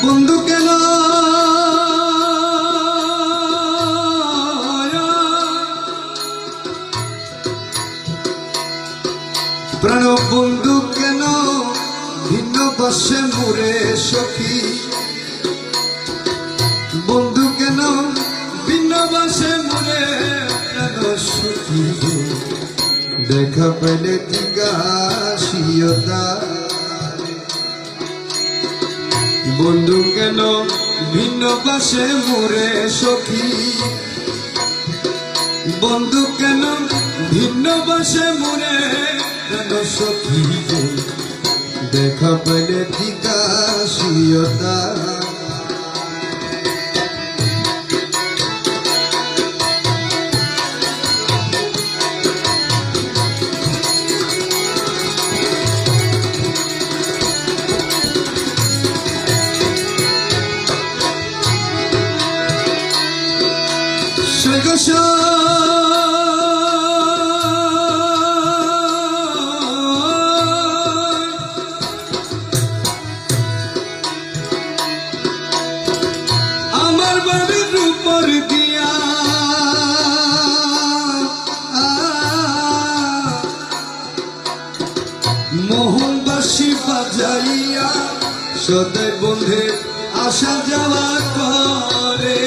বন্ধু কেন প্রাণ বন্ধু কেন ভিন্ন বসে মুরে সখী বন্ধু কেন ভিন্ন বসে মুরে প্রাণ সখী দেখা পেলে জিজ্ঞাসিয়তা বন্ধু কেন ভিন্ন পাশে মোরে সখী বন্ধু কেন ভিন্ন পাশে মোরে কেন সখী দেখা পেলে জিজ্ঞাসিয়তা আমার বাড়ির উপর দিয়া মোহনবাসী বাজাইয়া সদাই বন্ধে আসা যাওয়া করে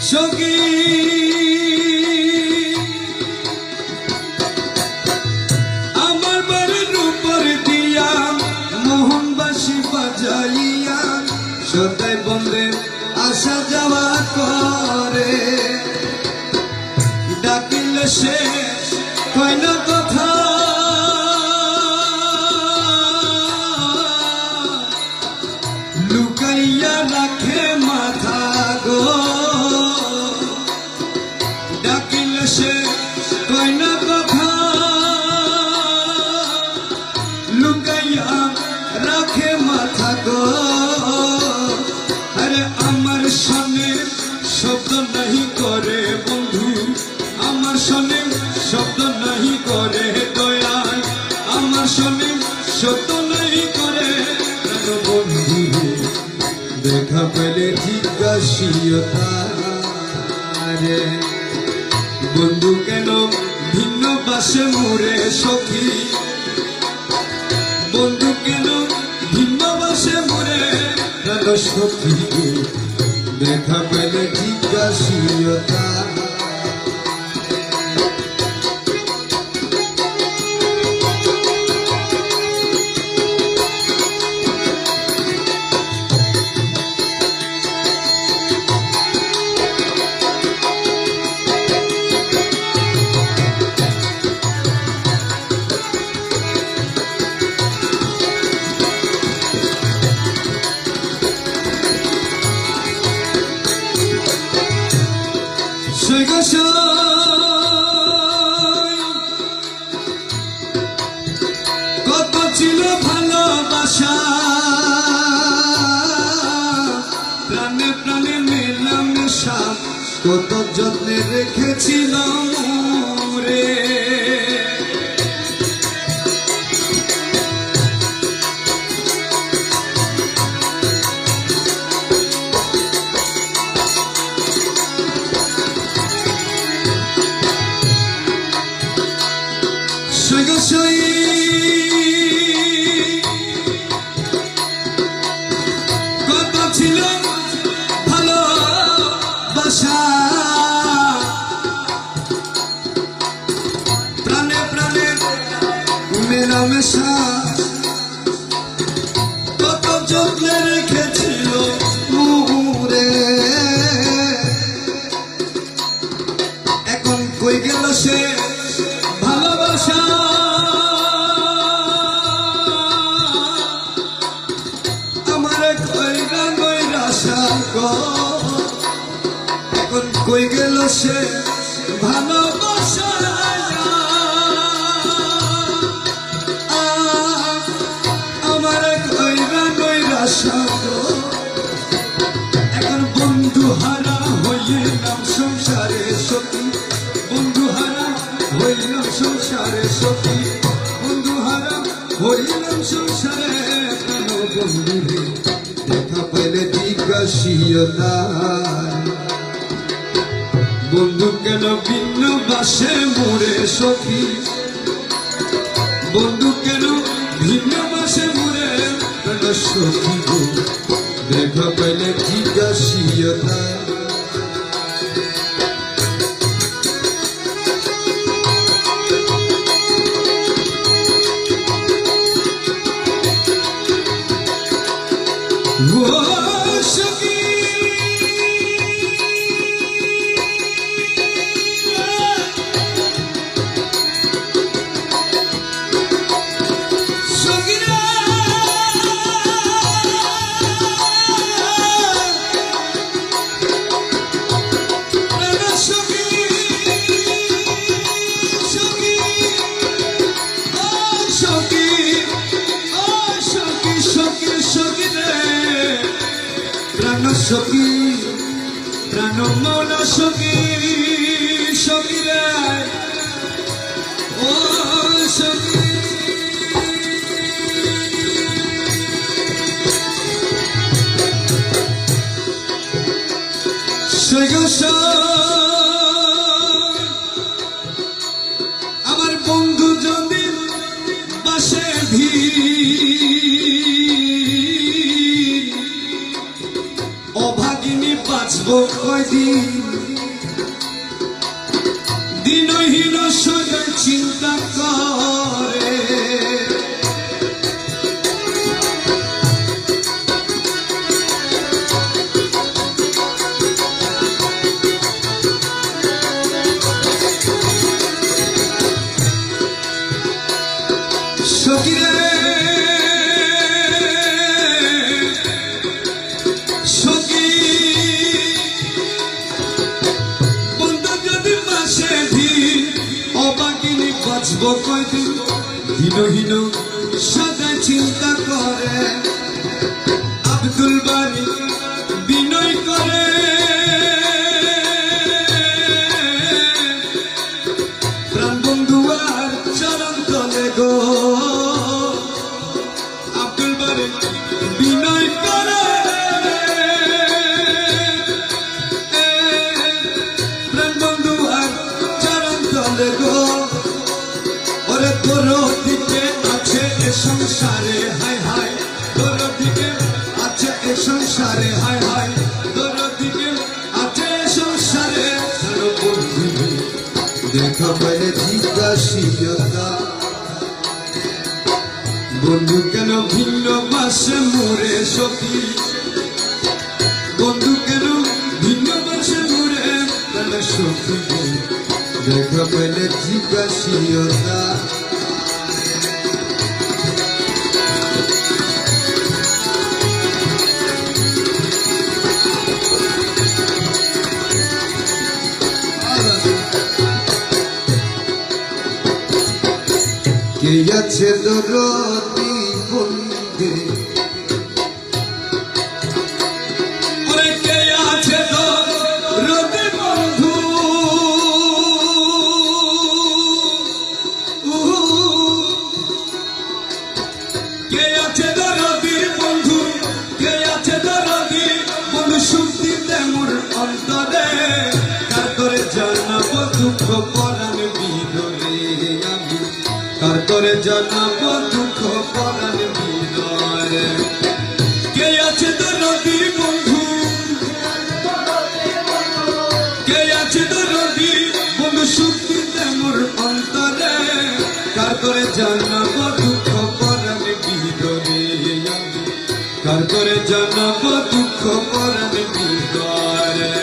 সখী আমার বাড়ির উপর দিয়া মোহনবাসী বাজাইয়া সদাই বন্ধে আসা যাওয়া করে ডাকিলে সে কয় না কথা লুকাইয়া রাখে মাথা গো ডাকিলে সে কয় না কথা লুকাইয়া রাখে মাথা গো আরে আমার সনে শব্দ নাহি করে বন্ধু আমার সনে শব্দ নাহি করে দয়াল আমার সনে শব্দ নাহি করে বন্ধু দেখা পেলে জিজ্ঞাসিয়তা রে বন্ধু কেন ভিন্ন বাসে মোরে সখী বন্ধু কেন ভিন্ন বাসে মোরে সখী দেখা পেলে জিজ্ঞাসিয়তা ছিল ভালোবাসা, প্রাণে প্রাণে মেলামেশা, কত যত্নে রেখেছিলাম রে। কত ছিল ভালোবাসা, প্রাণে প্রাণে মেলামেশা, কত যত্নে রেখেছিল রে। এখন কই গেল সে ভালোবাসা, আমার কইরা নৈরাশা গো। এখন কই গেল সে ভালোবাসা, আমার কইরা নৈরাশা গো। এখন বন্ধু হারা হইলাম সংসারে সখী, বন্ধু হারা হইলাম সংসারে সখী, বন্ধু হারা হইলাম সংসারে প্রাণ বন্ধুরে। দেখা পেলে জিজ্ঞাসিও তাই, বন্ধু কেন ভিন্ন বাসে মোরে সখী, বন্ধু কেন ভিন্ন বাসে মোরে প্রাণ সখী গো। দেখা পেলে জিজ্ঞাসিও তাই। সখী প্রাণ মৌলা সখী, সখী রে ও সখী। আমার বন্ধু যদি বাসে অভাগিনী বাঁচব কয়দিন, দিনহীন সদয় চিন্তা করে। সখী রে সখী, বন্ধু যদি মাসে দিন অবাকিনী বাঁচব কয়দিন, দিনহীন সদায় চিন্তা করে। আব্দুল বারী বিনয় করে, প্রাণ বন্ধু আর চরণ তলে গো। আব্দুল বারী বিনয় করে, প্রাণ বন্ধু আর চরণ তলে গো। ওরে তোর দিকে আছে এ সংসারে হায় হায়, তোর দিকে আছে এ সংসারে হায় হায়, তোর দিকে আছে এ সংসারে বন্ধু। দেখা পাইলে জিজ্ঞাসিয়তা, বন্ধু কেন ভিন্ন বাসে মোরে সখী, বন্ধু কেন ভিন্ন বাসে মোরে প্রাণ সখী। দেখা পাইলে জিজ্ঞাসিয়তা। কে আছে দরদি বন্দে ওরে কে আছে দরদি বন্ধু কে আছে দরদি বন্ধু কে আছে দরদি বন্ধু সুখ দিতে মোর অন্তরে কার করে জানাবো দুঃখ পরাণ বিদরে আমি কার করে জানাবো দুঃখ পরাণ বিদরে কে আছে দরদি বন্ধু কে আছে দরদি বন্ধু সুখ দিতে মোর অন্তরে কার করে জানাবো দুঃখ পরাণ বিদরে আমি কার করে জানাবো দুঃখ পরাণ বিদরে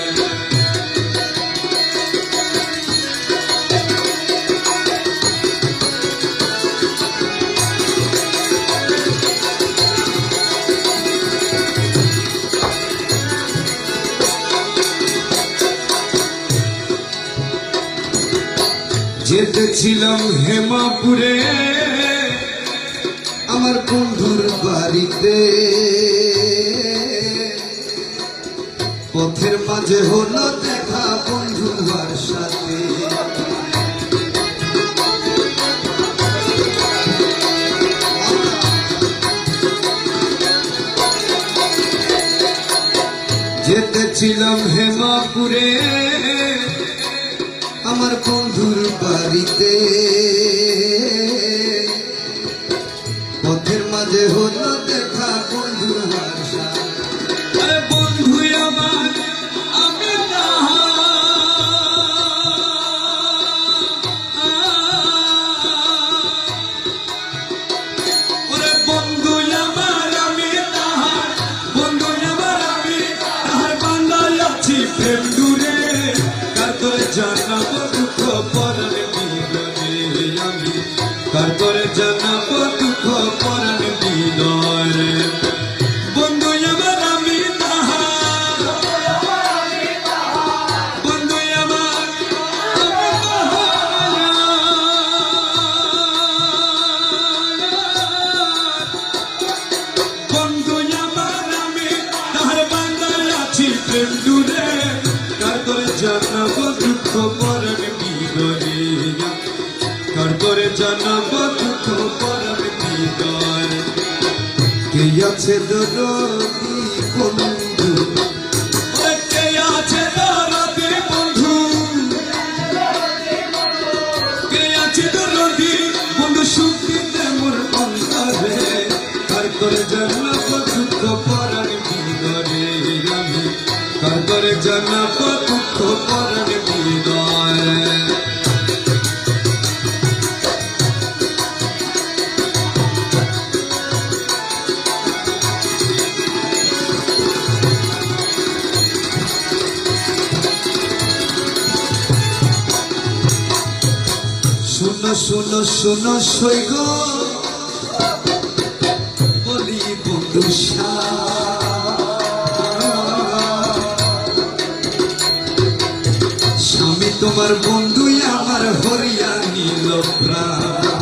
যেতেছিলাম হেমাপুরে আমার বন্ধুর বাড়িতে পথের মাঝে হলো দেখা বন্ধুর সাথে যেতেছিলাম হেমাপুরে আমার বন্ধুর বাড়িতে পথের মাঝে হলো দেখা বন্ধুর ভাষা আরে বন্ধু আমার আমি ওরে বন্ধু আমার আমি তাহার বন্ধু আমার আমি তাহার বান্দায় আছি প্রেম দূরে কার করে জানাবো দুঃখ পরাণ বিদরে আমি কার করে জানাবো দুঃখ পরাণ বিদরে বন্ধু আমার আমি তাহার বন্ধু আমার বন্ধু আমার আমি তাহার বান্দায় আছি প্রেম দূরে কার করে জানাবো দুঃখ পরাণ বিদরে কার করে জানাবো দুঃখ পরাণ বিদরে কে আছে দরদি বন্ধু ওরে কে আছে দরদি বন্ধু কে আছে দরদি বন্ধু সুখ দিতে মোর অন্তরে কার করে জানাবো দুঃখ পরাণ বিদরে আমি কার করে জানাবো দুঃখ পরাণ বিদরে শুনো শুনো শুনো সৈগ বলি বন্ধু স্বামী তোমার বন্ধু আমার হরিয়া নীল প্রাণ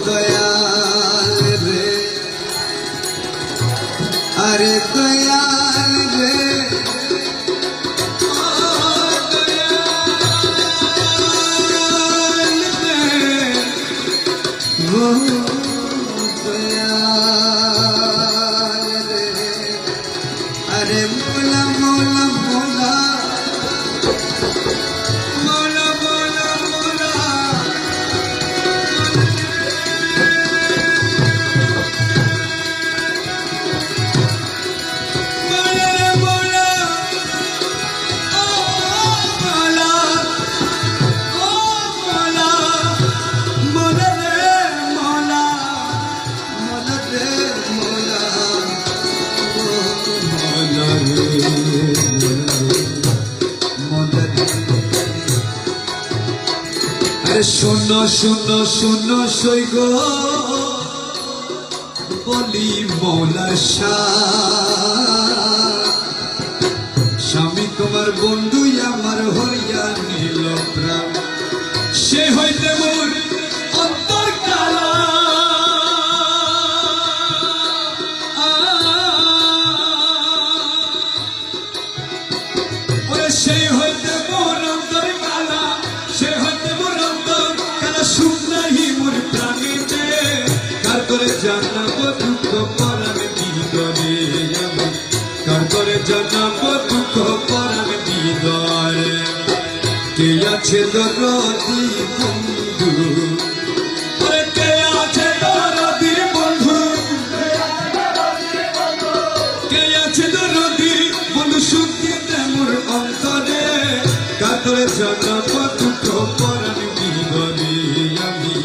দয়াল রে আরে দয়াল রে अरे मोला मोला मोला मोला मोला मोला मोला ओ मोला ओ मोला मोला रे मोला मोला रे मोला अरे सुनो सुनो सुनो सैग বলি মৌলা স্বামী তোমার বন্ধু আমার হরিয়া নীল প্রাণ সে হইতে মোর অন্তর কালা ওরে সেই হইতে মোর অন্তর কালা সে হইতে মোর অন্তর কালা সুখ নাহি মোর প্রাণীতে কার করে জানাবো দুঃখ পরাণ বিদরে আমি কার করে জানাবো দুঃখ পরাণ বিদরে কে আছে দরদি বন্ধু ওরে কে আছে দরদি বন্ধু কে আছে দরদি বন্ধু সুখ দিতে মোর অন্তরে কার করে জানাবো দুঃখ পরাণ বিদরে আমি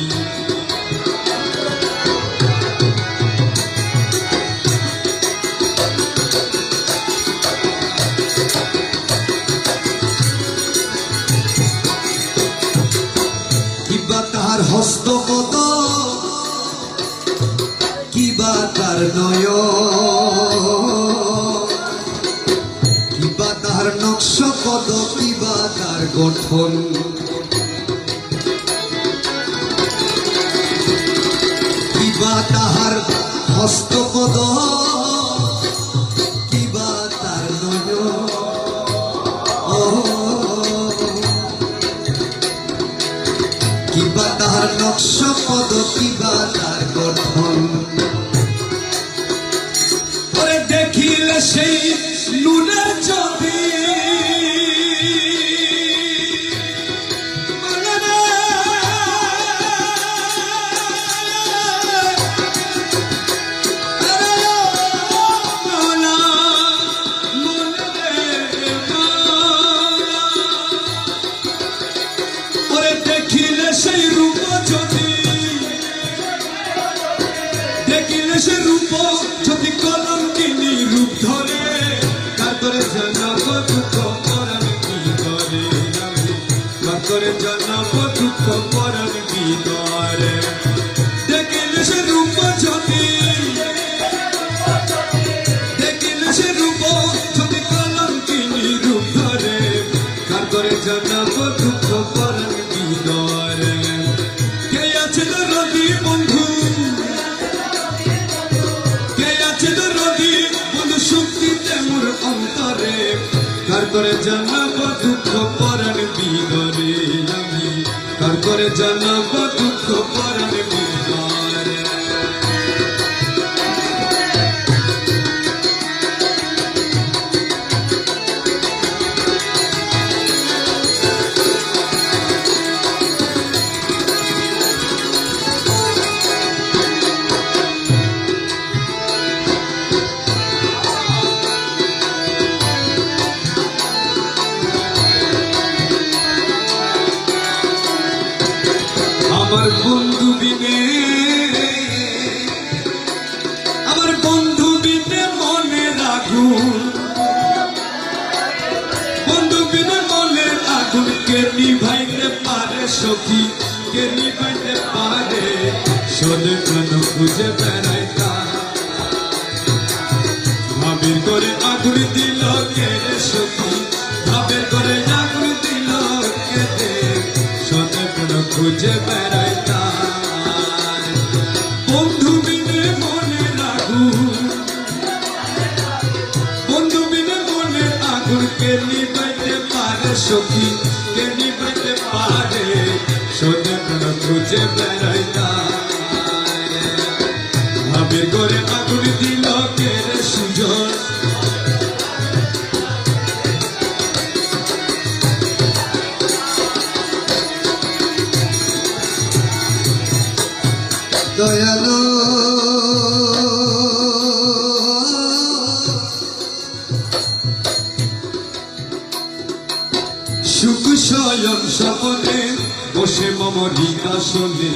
তাহার হস্তপদ কিবা তার নয় কিবা তাহার নকশপদ কিবা তার গঠন কিবা তাহার হস্তপদ কিবা তার নয় কিবা তাহার নকশা পদ কিবা তার গঠন ওরে দেখিলে সেই নুনের ছবি দেখিলে সেই রূপ যদি দেখিলে সে রূপ যদি কলঙ্কিনী রূপ ধরে কার করে জানাবো দুঃখ পরাণ বিদরে আমি কার করে জানাবো দুঃখ পরাণ বিদরে দেখিলে সে রূপ যদি দেখিলে সে রূপ যদি কলঙ্কিনী রূপ ধরে কার করে জানাবো দুঃখ পরাণ বিদরে কে আছে দরদি বন্ধু কে আছে দরদি বন্ধু সুখ দিতে মোর অন্তরে কার করে জানাবো দুঃখ পরাণ বিদরে আমি কার করে জানাবো দুঃখ পরাণ বিদরে আমার বন্ধু বিনে মনের আগুন বন্ধু বিনে মনের আগুন কে নিভাইতে পারে সখী কে নিভাইতে পারে শোনে কেন খুঁজে বেড়াইতা ভাবের করে আগুন দিল কে রে সখী ভাবের করে আগুন দিল কে রে শোনে কেন খুঁজে বেড়াইতা বন্ধু বিনে মনের আগুন বন্ধু বিনে মনের আগুন কে নিভাইতে পারে সখী কে নিভাইতে পারে শোনে কেন খুঁজে বেড়াইতা ভাবের করে আগুন দিল কে রে সুজন দয়ালো সুখ স্বয়ং স্বপনে বসে মম হৃদাসনে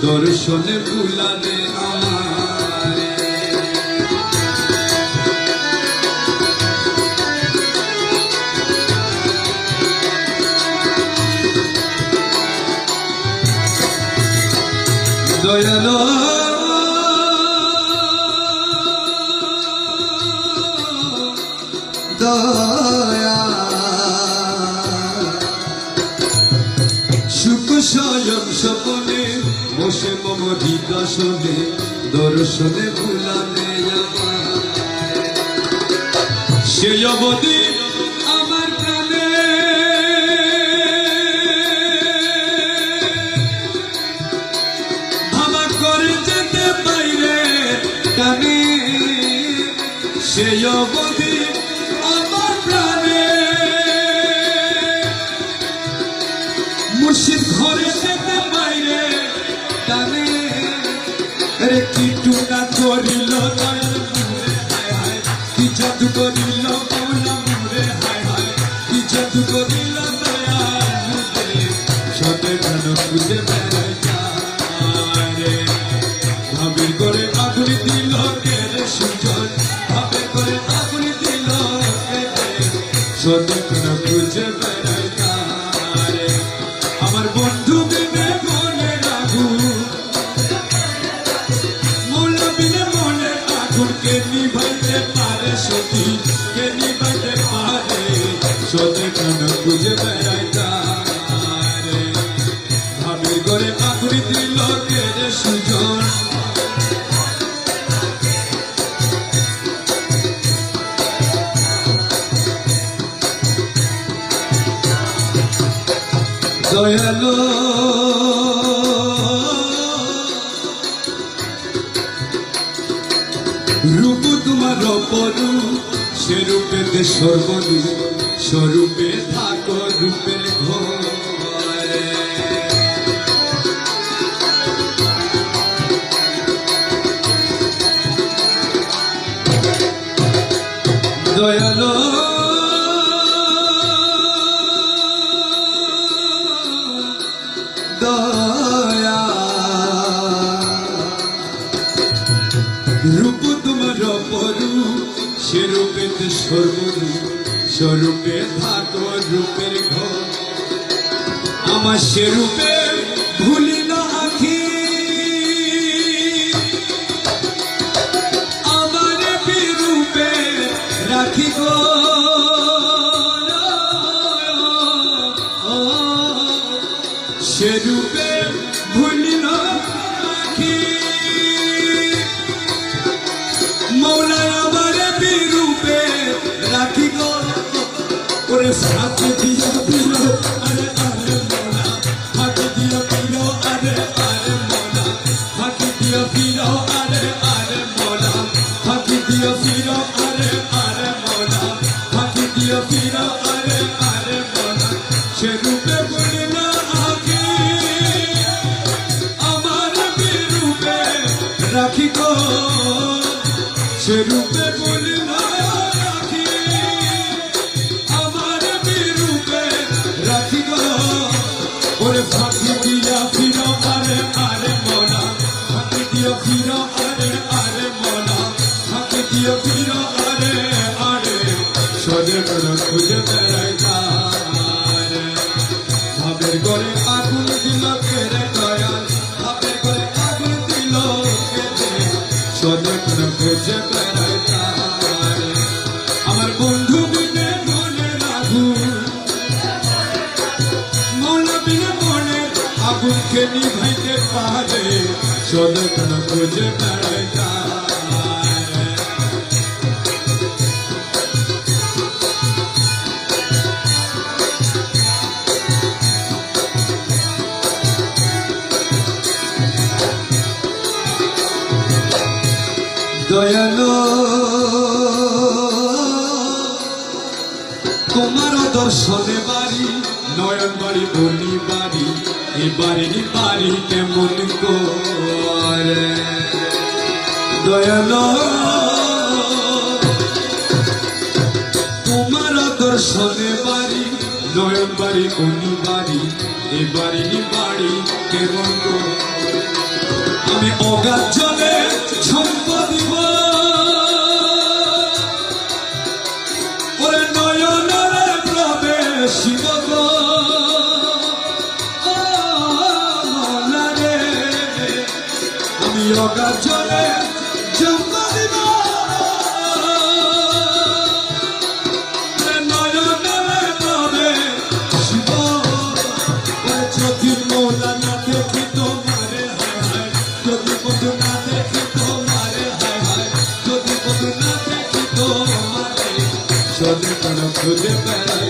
দর্শনে বুলালে আমারে দয়ালো দয়া সুখ স্বয়ং স্বপনে বসে মম হৃদশনে দর্শনে ভুলালে আমার সে অবধি আমার প্রাণে ভাবা করে যেতে বাইরে টানে সে অবধি আমার প্রাণে মুর্শিদ ঘরে যেতে বাইরে টানে রে কি টুনা করিল দয়াল মুরে হায় হায় কি জাদু করিল মৌলা মুরে হায় হায় কি জাদু করিল দয়াল মুরে সতে প্রাণ খুঁজে বেড়াই রে ভাবির করে আগুন দিল কে রে সুজন ভাবির করে আগুন দিল কে রে সতে প্রাণ খুঁজে বেড়াই রে আমার বন্ধু বিনে মনে আগুন মৌলা বিনে মনে আগুন কে নিভাইতে পারে সতী কে নিভাইতে পারে সতে প্রাণ খুঁজে বেড়াই রে ভাবির করে আগুন দিল কে রে সুজন দয়ালো রূপ তোমার অপরু সে রূপেতে সর্বরূপ স্বরূপে থাকো রূপের ঘরে দয়ালো দয়া রূপ তোমার অপরূপ সে রূপেতে সর্বরূপ স্বরূপে থাকো রূপের ঘর আমার সে রূপে ভুলি না আখি আমার বিরূপে রাখি গো সে রূপে ভুলি না আখি মৌলা আমার বিরূপে রাখি গো ওরে ফাঁকি দিয়া দিল আরে আরে মৌলা ফাঁকি দিয়া দিল আরে আরে মৌলা ফাঁকি দিয়া দিল আরে আরে মৌলা ফাঁকি দিয়া দিল আরে আরে মৌলা ফাঁকি দিয়া দিল আরে আরে মৌলা সে রূপে বলি না আগে আমার বিরূপে রাখি গো সে রূপে বলি না রাখি আমার বিরূপে রাখি গো ওরে ফাঁকি দিয়া ফির আরে আরে মনা ফাঁকি দিয়া ফির আরে আরে মনা ফাঁকি দিয়া ফির আরে আরে সদে করে খুঁজে বেড়াই রে ভাবের করে আগুন দিল কে রে দয়াল ভাবের করে আগুন দিল কে রে সদে করে খুঁজে বেড়াই রে আমার বন্ধু বিনে মনে আগুন মৌলা বিনে মনে আগুনকে নিভাইতে পারে সদে করে খুঁজে বেড়াই রে দয়ালো তোমার দর্শনে বাড়ি নয়ন বাড়ি বলি বাড়ি এ বাড়ির বাড়ি কেমন করে দয়ালো তোমার দর্শনে বাড়ি নয়ন বাড়ি বলি বাড়ি এ বাড়ির বাড়ি কেমন করে আমি অগাধ জলে ছম্প দিব ওরে নয়নরে প্রবেশিব গো মৌলা রে আমি অগাধ জলে ছম্প দিব নয়নরে প্রবেশিব যদি মৌলা না দেখি তোমারে হায় হায় যদি বন্ধু না দেখি তোমারে হায় হায় যদি বন্ধু না দেখি তোমারে চলে কেন খুঁজে বেড়াই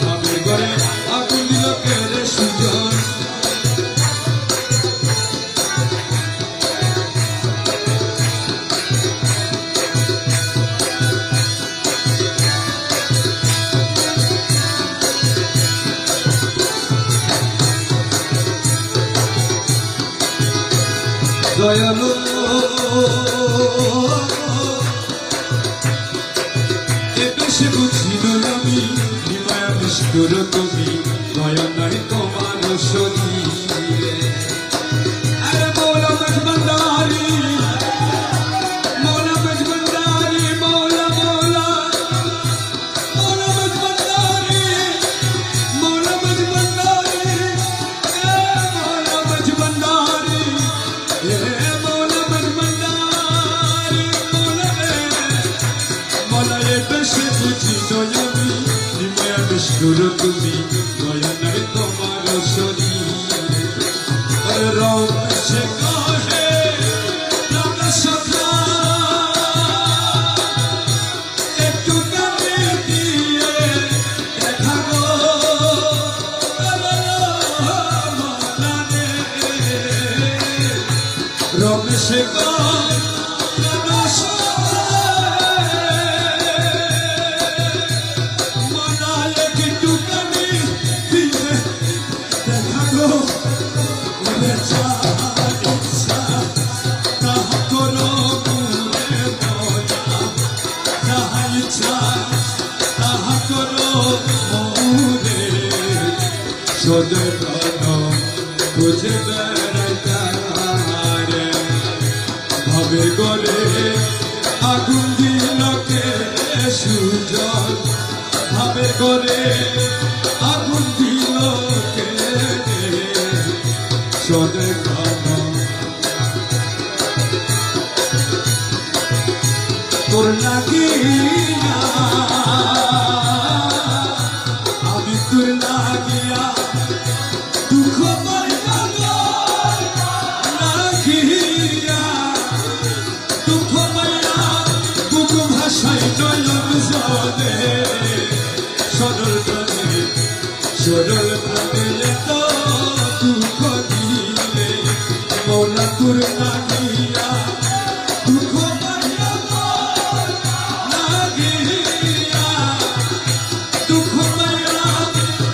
ভাবে করে আগুন দিল কেড়ে সুজন দয়ালু এদেশে বুঝিল আমি হিমায়া নিষ্ঠুর তুমি দয়া নাই তোমার শরীরে আরে মৌলা মজবন্দারি মৌলা মজবন্দারি মৌলা মৌলা মৌলা মজবন্দারি মৌলা মজবন্দারি মৌলা মজবন্দারি সে বুঝি দয়ামি হিমায়া নিষ্ঠুর তুমি দয়া নাই তোমার শরীর রব সে কহে প্রাণ সখা একটু কানে দিয়ে দেখা গো রব সে কহে প্রাণ সখা সদে বুঝে বেড়াইতারে ভাবে গলে আগুন দিলকে সুজন ভাবে গলে আগুন দিলকে সদে তোর লাগিয়া আমি তোর লাগিয়া দুঃখ পাইয়া দুঃখ পাইয়া বুক ভাষায় নয়ন জলে সরল প্রাণে তো দুঃখ দিলে মৌলা তোর লাগিয়া দুঃখ পাইয়া লাগিয়া দুঃখ পাইয়া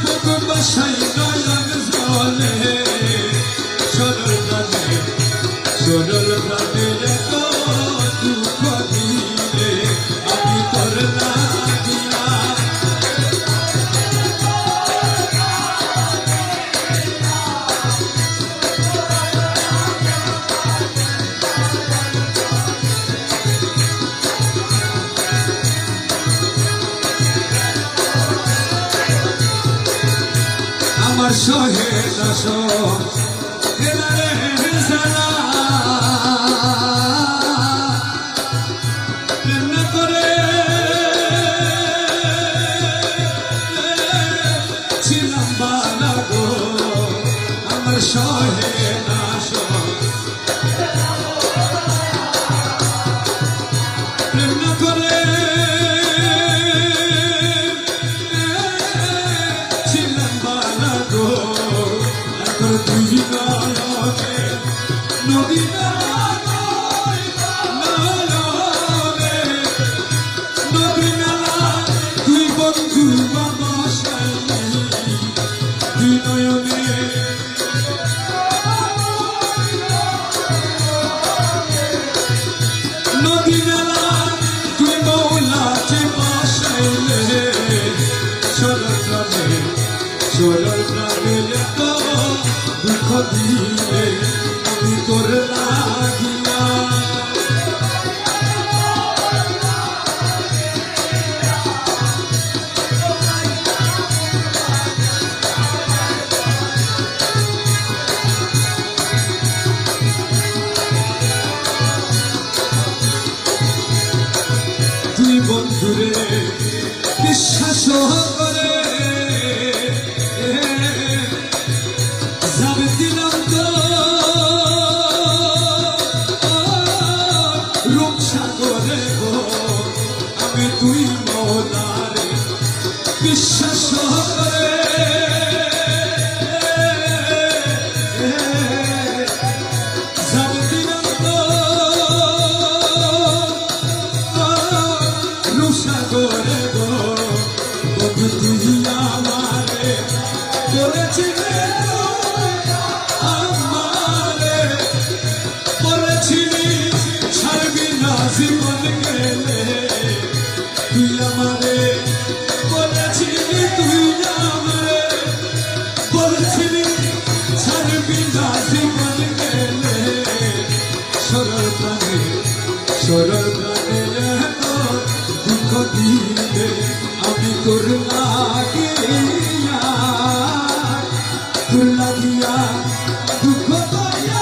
বুক ভাষায় নয়ন জলে সরল প্রাণে তো দুঃখ দিলে আমি তোর লাগিয়া আমার সহে দাস প্রেম করে ছিলাম বালা গো আমার সহে দাস প্রেম করে ছিলাম বালা গো এখন তুই নদী নদী নালা তুই বন্ধু বাবা দুই নয়নে নদী নালা তুই মৌলাকে বাসাইলে সরল প্রাণে তো দুঃখ দিলে আমি তোর লাগিয়া তুই বন্ধুরে বিশ্বাস করে আমারে বলেছিলি ছাড়বি না জীবন গেলে, তুই আমারে বলেছিলি, তুই আমারে বলেছিলি ছাড়বি না জীবন গেলে। সরল প্রাণে এত দুঃখ দিলে আমি তোর লাগিয়া দুঃখ পাইয়া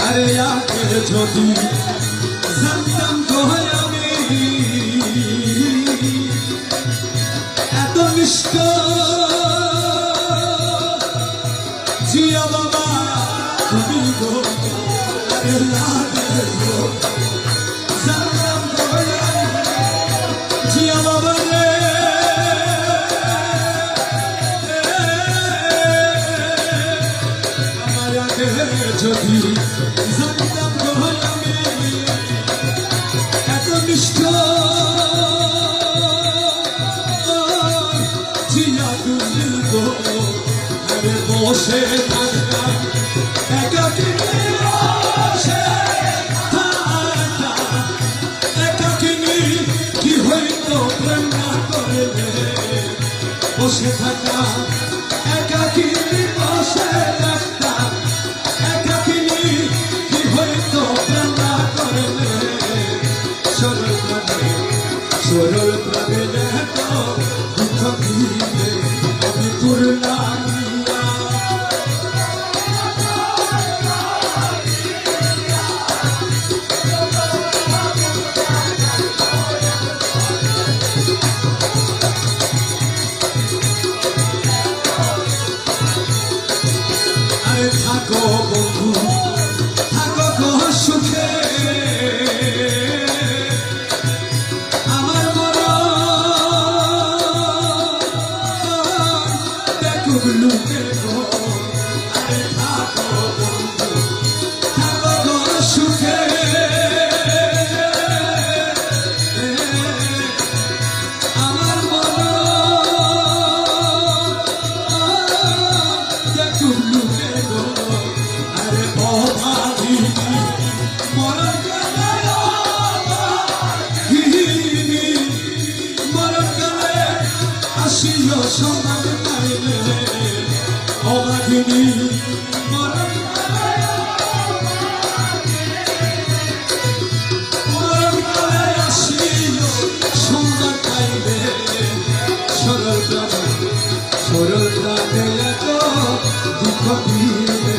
আরে আগে যদি জানতাম তো আমি এত নিষ্ঠ জিয়া বাবা তুমি গো, আরে আগে জানতাম তো জিয়া বাবা রে, আমার আগে যদি জানতাম তো আমি এত নিষ্ঠ জিয়া তুমি গো, আরে বসে থাকতাম একাকিনী, বসে থাকতাম একাকিনী, কি হইতো প্রেম না করলে, বসে থাকতাম একাকিনী, বসে থাকতাম একাকিনী, কি হইতো প্রেম না করলে। সরল প্রাণে এত দুঃখ দিলে আমি তোর লাগিয়া আরে থাকো বন্ধু থাকো গো সুখে, লুকে গো, আরে থাকো বন্ধু থাকো গো সুখে, আমার মন দেখো লুকে গো, আরে অভাবী মরণ গেলে মরণ গেলে আসিও সমান পাইলে, অবাধিনী মরণ কালে আসিও সুন্দর পাইবে। সরল প্রাণে এত দুঃখ দিলে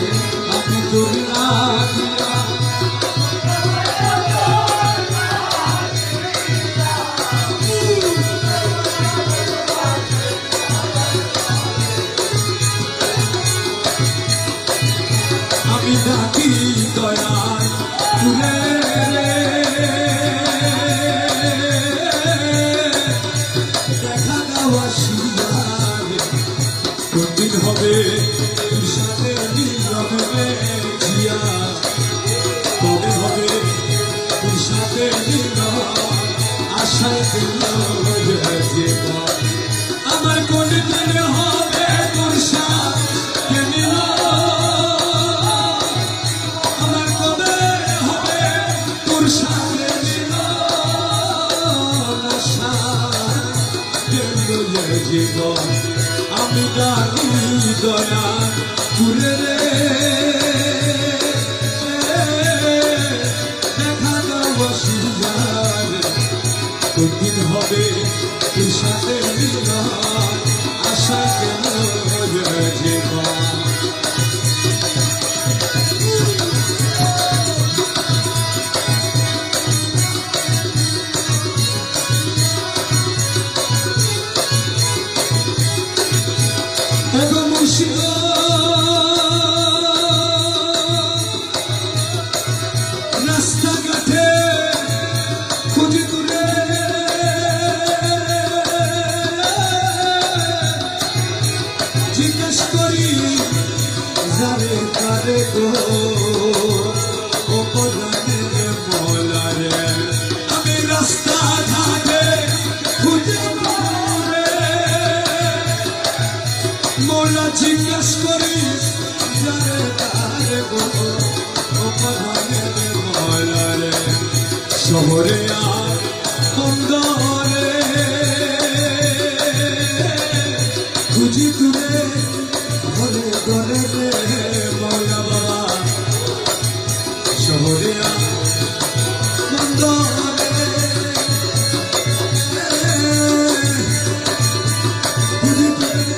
আমি তোর লাগিয়া আমি ডাকি দয়াল তুলে দেখা দেওয়া শিয়ারে, কোনদিন হবে তোর সাথে মিলন রে জিয়া, কবে হবে তোর সাথে মিলন, আশায় দিল আমার কোন দিন হবে তোর সাথে মিলন, জীবন আমি ডাকি দয়া তুলে রে, দেখা দেওয়া শিয়ারে, কোনদিন হবে তোর সাথে মিলন, আশা কেন জীবন। মুর্শিদ রে গো ও পরাণের মৌলা রে আমি রাস্তা ঘাটে খুঁজে পারে মৌলা জিজ্ঞেস করি জানে রে গো ও পরাণের মৌলা রে শহরে আর বন্দরে খুঁজি তুলে ঘরে ঘরে রে মৌলা বাবা শহরে আর বন্দরে খুঁজি তুলে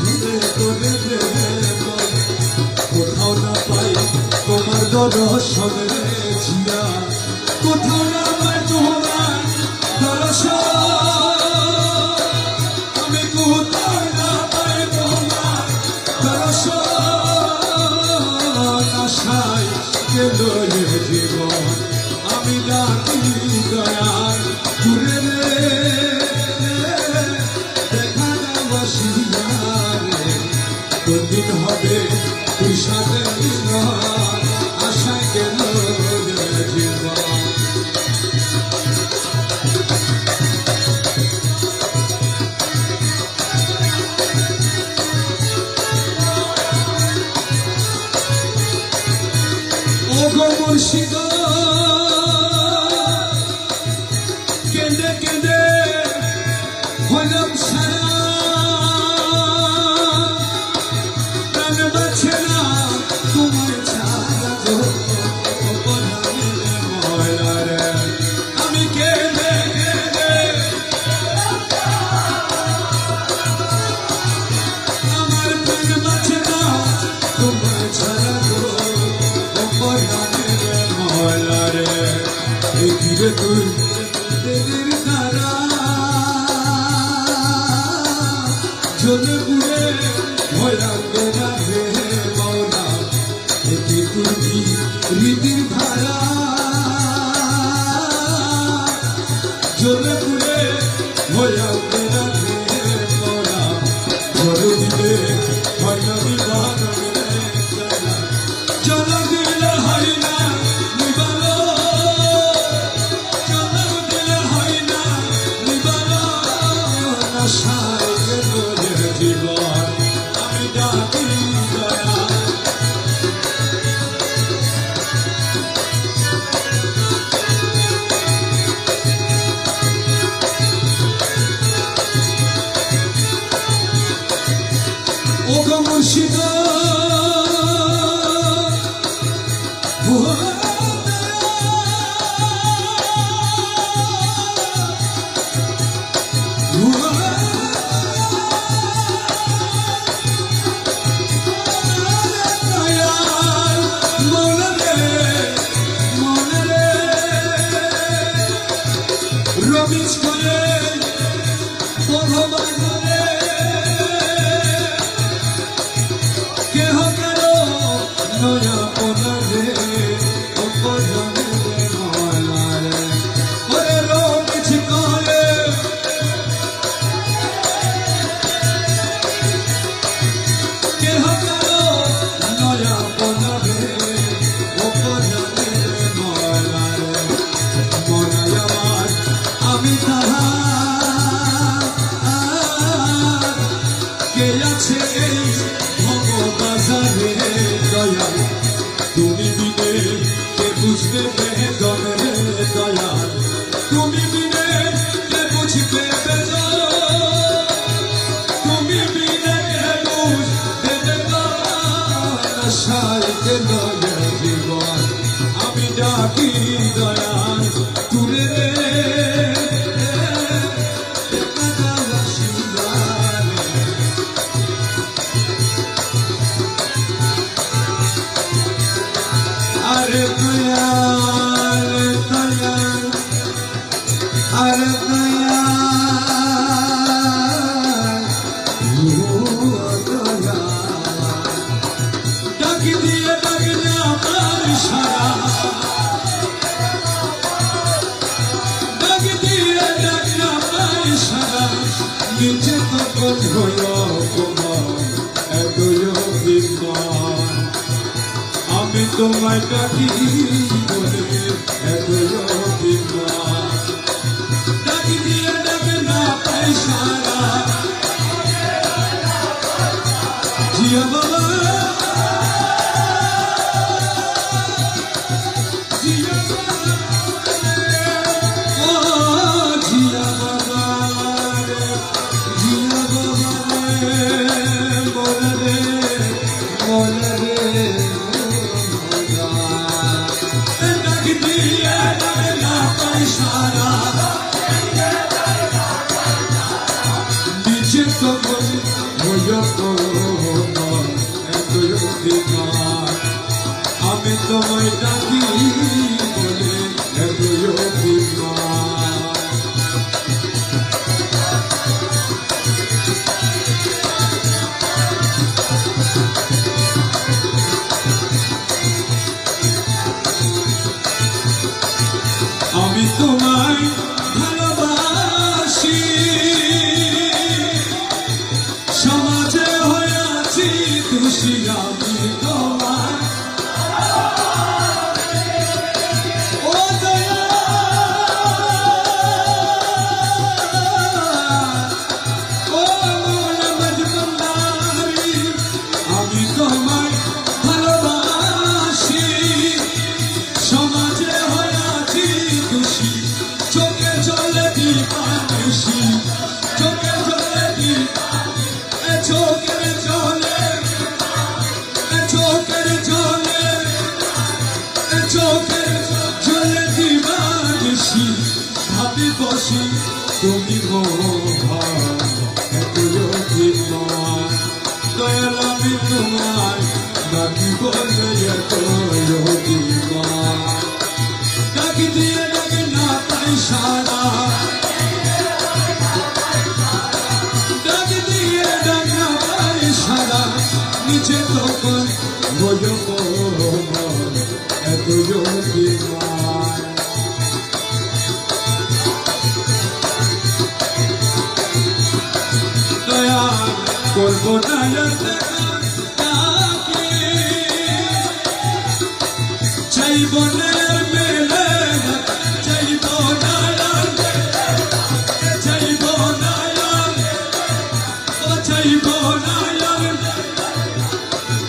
ঘরে ঘরে রে কোথাও না পাই তোমার দর্শন রে ঝিয়া কোথাও না পাই তোমার দর্শন আমি কোথাও না পাই তোমার দর্শন আশায় গেল জীবন আমি ডাকি দয়াল ঘুরে রে দেখা বসিয়া রে কোনদিন হবে তুই সাথে আশায় গেল জীবন ওগো মুর্শিদ কেঁদে কেঁদে হলাম সারা প্রাণ বাঁচে না তোমার ছাড়া গো ও পরাণের মৌলা রে আমি কেঁদে কেঁদে আমার প্রাণ বাঁচে না তোমার ছাড়া গো ও পরাণের মৌলা রে এগিয়ে তুই দেবের তারা জ্বলে পুড়ে হলাম বেড়া রে মৌলা এটি তুই রীতির ধারা জ্বলে পুড়ে হলাম বেড়া রে মৌলা জল দিলে হয় না নিবারণ রে জল দিলে হয় না নিবারণ জল দিলে হয় না নিবারণ আশায় গেল জীবন আমি ডাকি দয়া ওগো মুর্শিদ রবিজ করে ভগবান রে কেহ কারো নয়া পোনা রে ও পরাণের মৌলা রে ওরে রবিজ করে কেহ কারো নয়া পোনা রে ও পরাণের মৌলা রে মনে আমার আমি তাহার কে আছে এই ভগবাজারে দয়াল তুমি বিনে কে বুঝবে বেদন রে দয়াল তুমি বিনে কে বুঝবে বেদন তুমি বিনে কে বুঝবে বেদন আশায় গেল জীবন আমি ডাকি দয়াল তুলে রে আরে দয়াল দয়াল আরে দয়াল ও দয়াল ডাকি দিয়ে ডাকি না তোমায় ডাকি বলে এতই অভিমান ডাকি দিয়ে ডাকে না পাই সারা জিয়া বাবা জিয়া বাবা ও জিয়া বাবা জিয়া বাবা বলে রে বলে রে ডাকি দিয়ে ডাকে না পাই সারা নিচে তখন আমি তোমায় ডাকি বলে এতই অভিমান আমি তোমায় ভালোবাসি সমাজে হয়ে আছি দোষী আমি তোমার ও দয়া ও মৌলা মজবন্দারি আমি তোমায় ভালোবাসি সমাজে হয়ে আছি দোষী চোখে চলে দিবানিশি চোখে চলে চোখের চলে চোখের চলে চোখের চলে দিবানিশি ভাবি বসি তুমি দয়াল আমি তোমার ডাকি বলবে এতই অভিমান ডাকি দিয়ে ডাকে না পাই সারা ডাকি দিয়ে ডাকে না পাই সারা নিচে তখন এতই অভিমান দয়া করবো না চাইব না মেলে চাইব না চাইব না চাইব না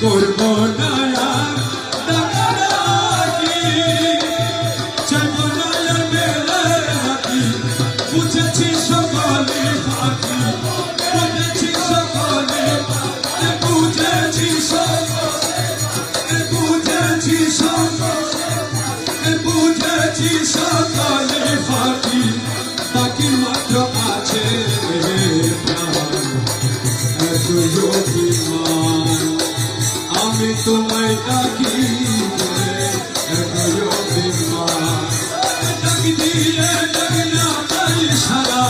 করব না চাইব না মেলে বুঝেছি সকলে ফাঁকি বুঝেছি সকলে বুঝেছি বুঝেছি বুঝেছি সকলে ফাঁকি বাকি মাত্র আছে এতই অভিমান আমি তোমায় ডাকি বলে এতই অভিমান ডাকি দিয়ে ডাকি না পাই সারা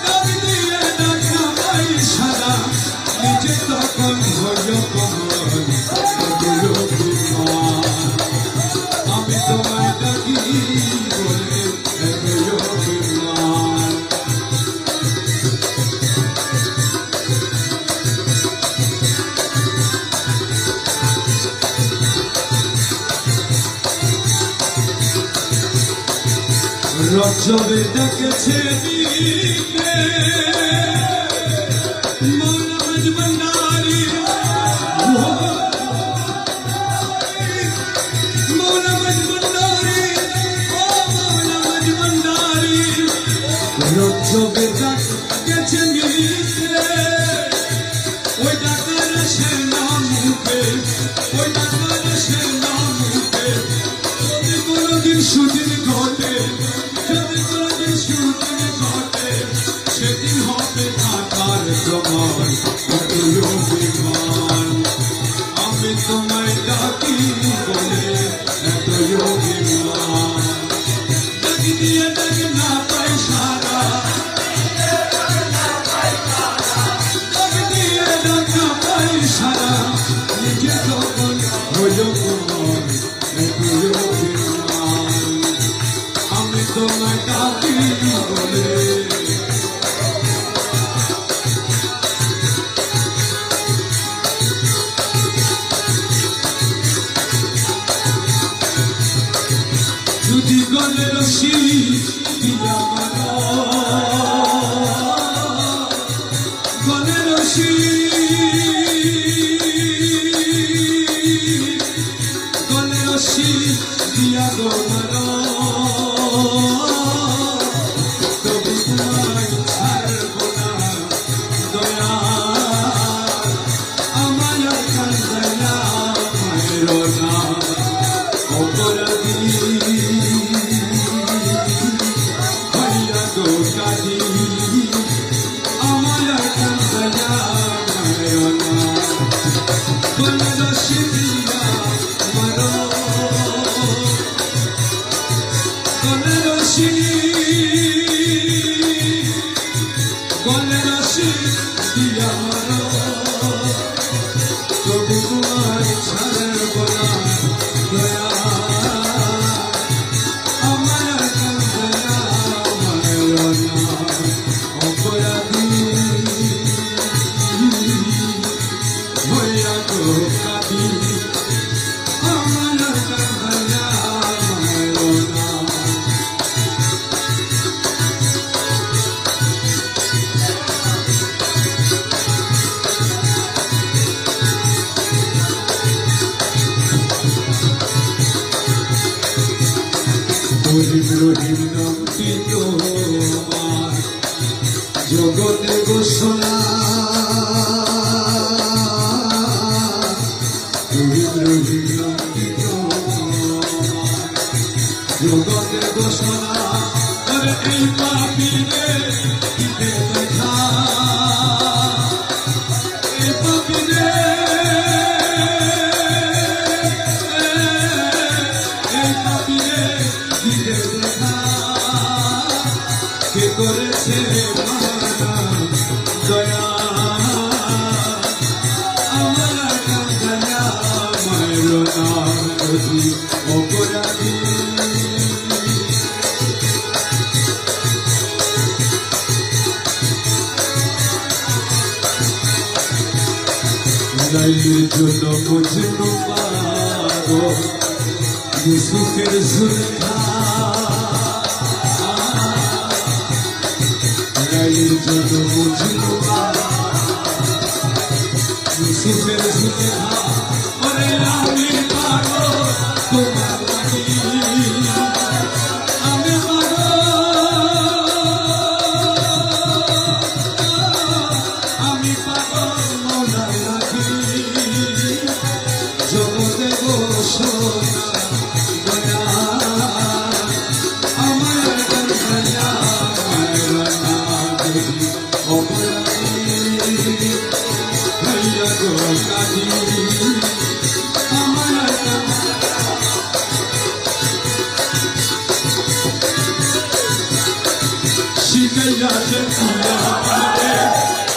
ডাকি দিয়ে ডাকি না পাই সারা নিজে তখন আমি তোমায় ডাকি বলে এতই অভিমান রজবে ডেকেছে দিকে মৌলা মজবন্দারি মৌলা মজবন্দারি ও মৌলা মজবন্দারি রজবে ডেকেছে দিকে ওই ডাকার সে নাম মুখে ওই ডাকার সে নাম মুখে যদি কোনোদিন সুদিন ঘটে যদি কোনোদিন সুদিন ঘটে সেদিন হবে কাটার প্রমাণ এতই অভিমান আমি তোমায় ডাকি বলে এতই অভিমান ডাকি দিয়ে ডাকি না পাই সারা ডাকি দিয়ে ডাকি না পাই সারা নিজে তখন হইল প্রমাণ এতই অভিমান আমি তোমায় ডাকি বলে হইয়া গো কাঁদি আমার কান্দাইয়া মারো না। রহিম রহিম নামটি তোমার জগতে ঘোষণা। রহিম রহিম নামটি তোমার জগতে ঘোষণা। আরে এই পাপিনে দিতে দেখা, এই পাপিনে দিতে দেখা কে করেছে দয়া আমার কান্দায়া মায়ের নাম অপরাধী। লাইলের জন্য মজনু পাগল ইউসুফের সুলখা। লাইলের জন্য মজনু ইউসুফের সুলখা। ওরে আমি পাগল তোমার লাগি, আমি পাগল, আমি পাগল মৌলার লাগি। জগতে ঘোষণা দয়া আমার কান্দায়া মারো না। অপরাধী হইয়া গো কাঁদি আমার শিখাইয়া যে তুইয়া পারে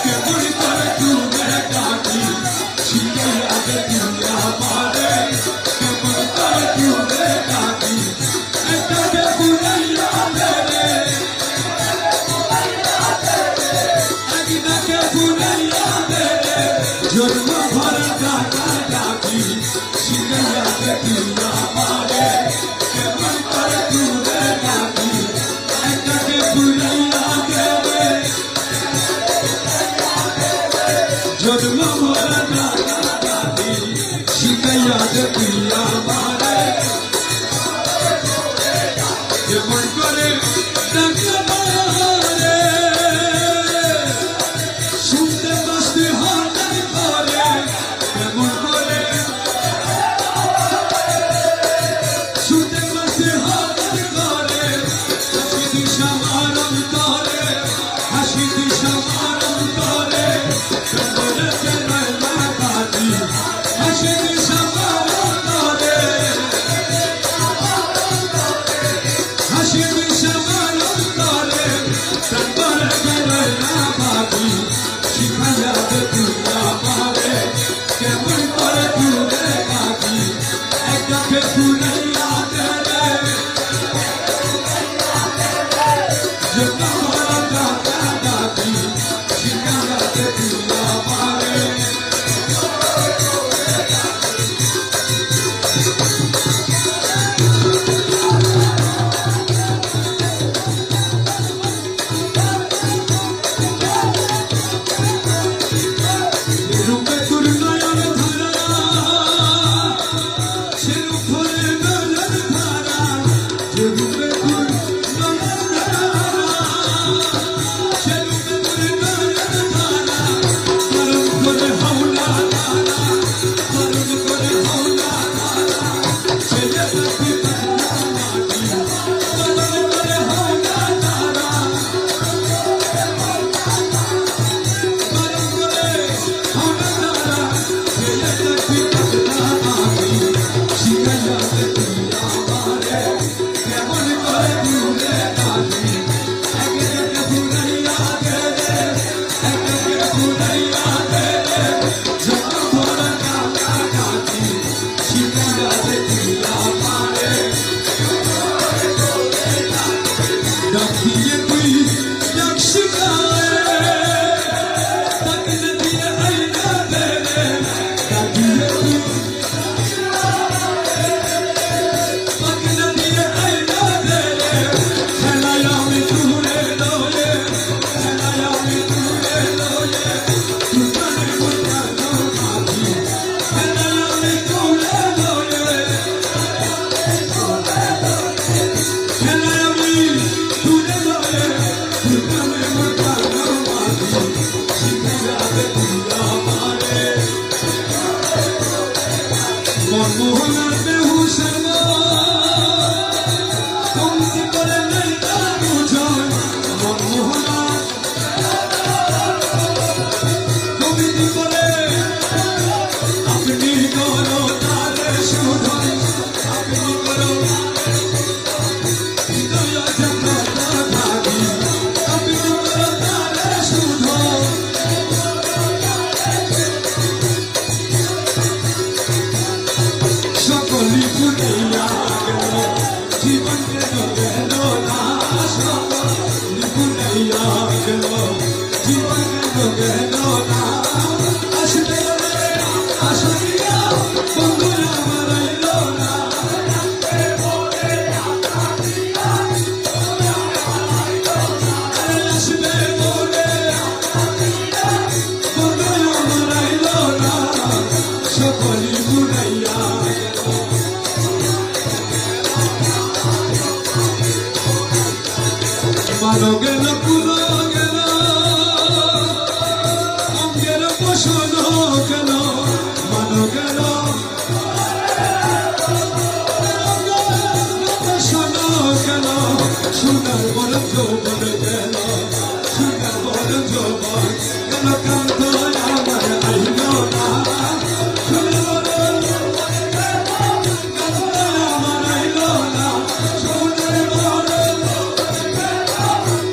কেমন করে তুমি কাটি। শিখাইয়া যে তুইয়া পারে কেমন করে তুমি কাটি। এটাকে বুঝাইয়া দেবে, একটাকে বুঝাইয়া দেবে জন্ম ভরা টাকা ডাকি। শিখাইয়া যে তুইয়া পারে কেমন করে তুমি কাটি। এটাকে বুঝাইয়া দেবে জন্ম ভরা টাকা ডাকি। শিখাইয়া যে তুইয়া পারে কেমন করে টাকা মারে। শুনতে বাঁচতে হঠাৎ করে কেমন করে, শুনতে বাঁচতে হঠাৎ করে। হাসি দিশা আমার অন্তরে, হাসি দিশা আমার অন্তরে। সকলি ঘুরাইয়া মানো গেল পুরো গেল অঙ্গের পোষণ গেল মানো গেল পোষণ গেল সোনার বড় যৌবন গেল সোনার বড় যৌবন গেল কান্ত আমার আইল না সোনার কান্ত আমার আইল না সোনার বড়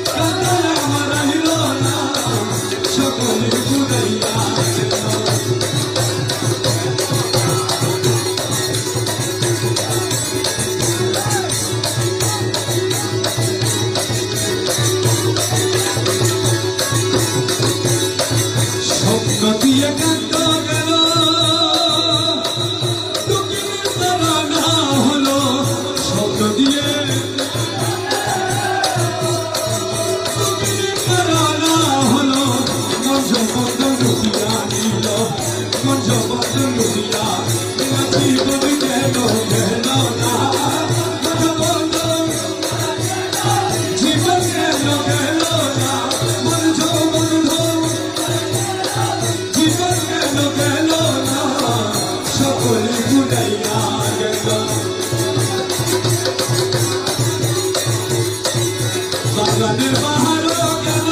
কান্ত আমার আইল না সকলে ঘুরাইয়া নদিয়ে কান্ত গেল দুঃখের তারানা হলো শব্দ দিয়ে দুঃখের তারানা হলো মঞ্চবদ্ধ লুটিয়া নিল মঞ্চবদ্ধ লুটিয়া জীবন গেল গেল না মঞ্চবদ্ধ জীবন গেল গেল না মঞ্চবদ্ধ জীবন গেল গেল না সকলে ঘুরাইয়া গেল বাগানের বাহার গেল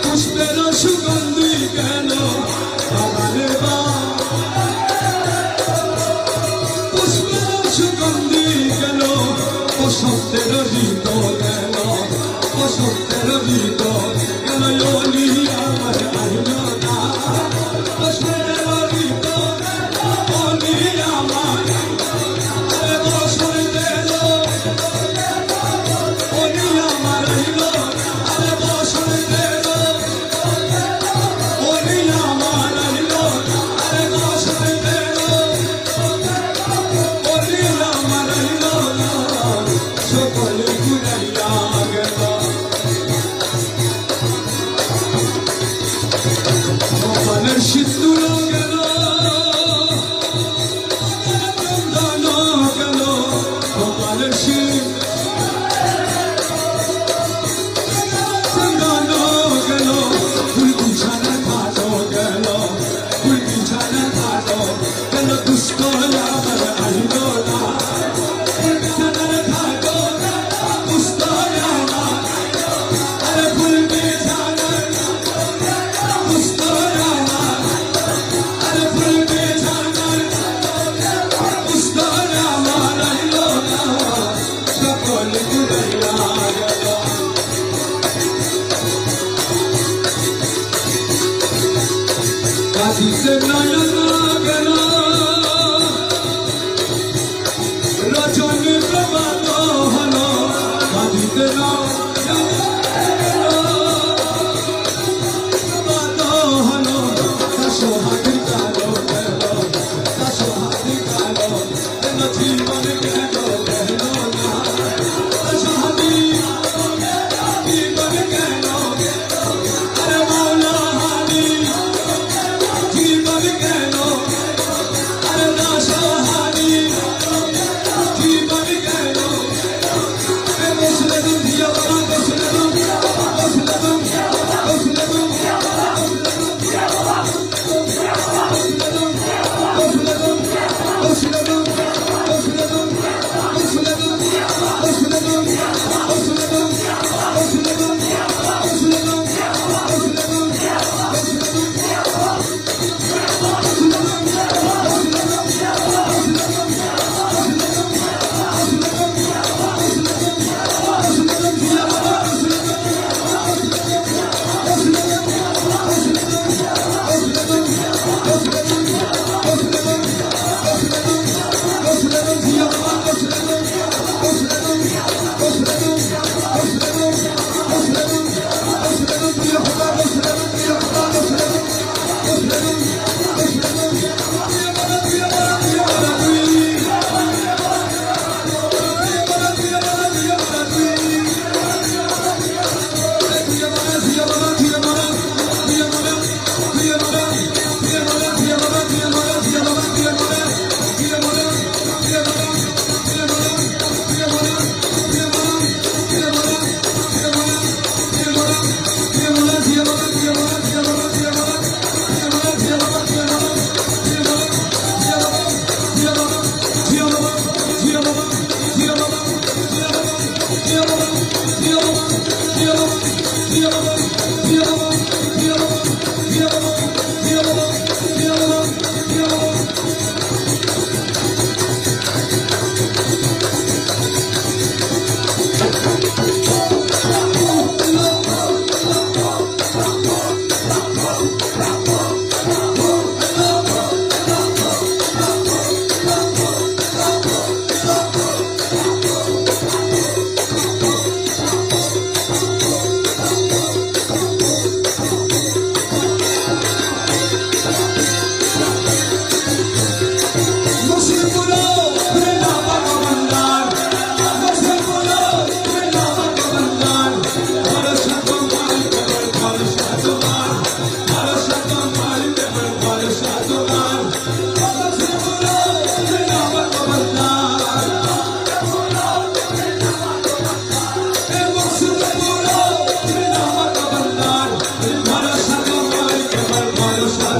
পুষ্পের সুগন্ধি গেল বাগানের পুষ্পের সুগন্ধি গেল বসন্তের ঋত গেল বসন্তের ঋত গেল অলি আমার আইল না বসন্তের ঋত অলি আমার আরে বসন্তের অলি আমার আইল আরে বসন্তের অলি আমার আইল আরে বসন্তের অলি আমার আইল না সকলে ঘুরাইয়া গেল ভগবানের সিঁদুর গেল চন্দন গেল ভগবানের চন্দন গেল ফুল বিছানা খাটো গেল ফুল বিছানা খাটো গেল দুষ্ট আমার আইল না ফুল বিছানার খাটো দুষ্ট আমার আরে ফুল বিছানার দুষ্ট আমার আরে ফুল বিছানার দুষ্ট আমার আইল না সকলে ঘুরাইয়া গেল কাঁদিতে নয়ন গেল রজনী প্রভাত হলো কাঁদিতে নয়ন প্রভাত হলো দাসহাতি কালো গেল দাসহাতি কালো গেল জীবন গেল গেল না দাসহাতি জীবন গেল আরে মৌলা হানি জীবন গেল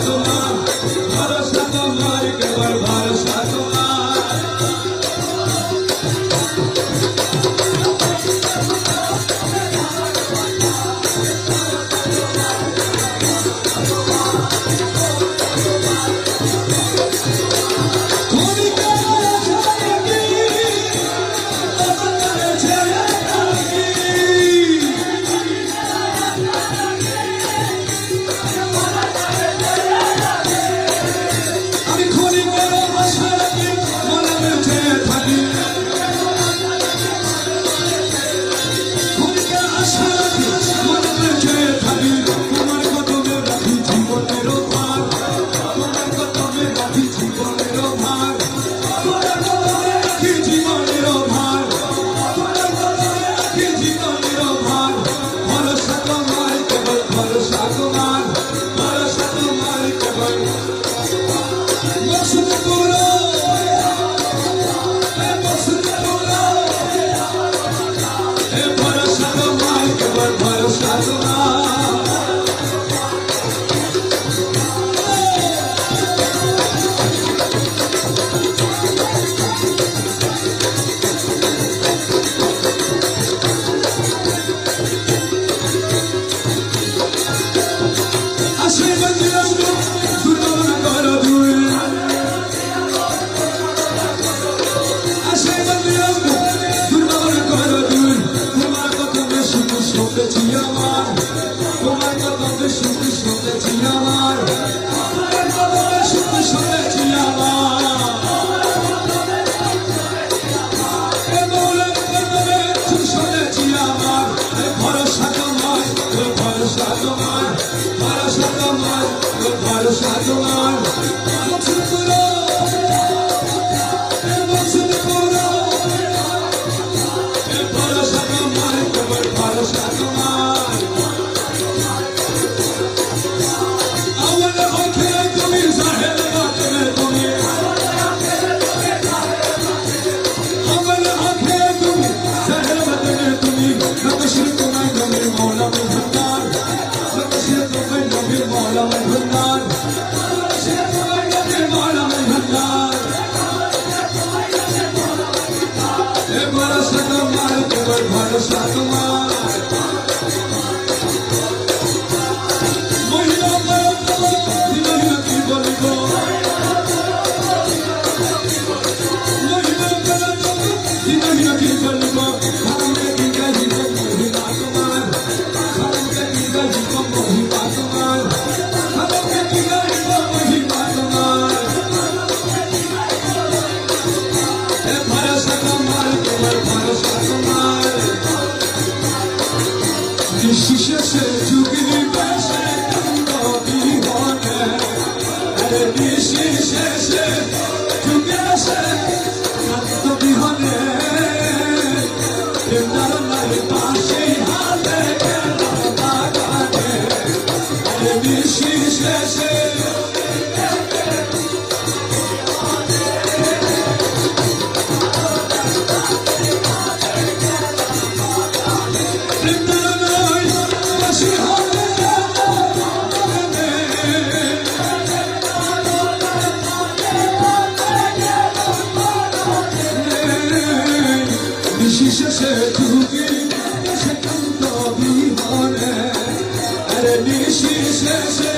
তোমার, ভরসা তোমার, কেবল ভরসা তোমার। ভরসা তোমার, মহিলা কি বলিব, মহিলা কি বলিব, খারাপকে কি গাইব মহিলা তোমার, খারাপকে কি গাইব মহিলা তোমার, খারাপকে কি গাইব মহিলা তোমার। ভরসা তোমার, কেবল ভরসা তোমার। নিঃশেষে যুগিনী বেশে কান্দ বিহনে, আরে নিঃশেষে যুগে বেশে কান্দ বিহনে, প্রেমদার নাই পাশে হাতে গেল বাগানে, আরে নিঃশেষে নিঃশেষে যুগে সে কান্দ বিহনে, আরে নিঃশেষে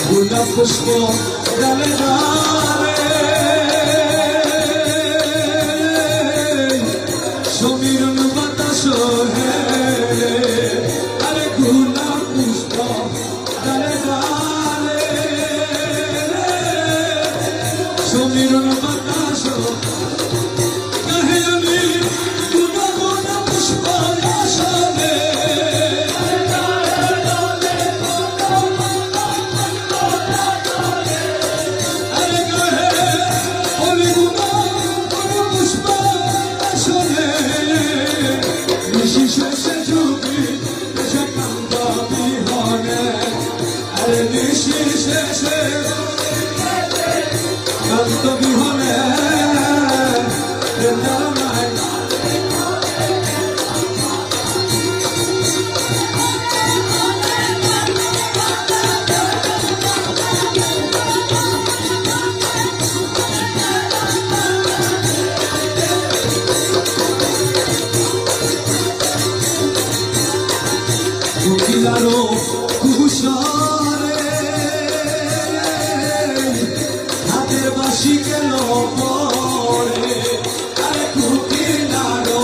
গোলাপ পুষ্প ডালে ডালে সমীরণ বাতাস হেলে, আরে গোলাপ পুষ্প ডালে ডালে সমীরণ বাতাস কাহে আমি গোলাপ পুষ্প আসলে, আরে নাই কোকিলারো কুহুসরে হাতের বাঁশি গেল পরে আরে কোকিলারো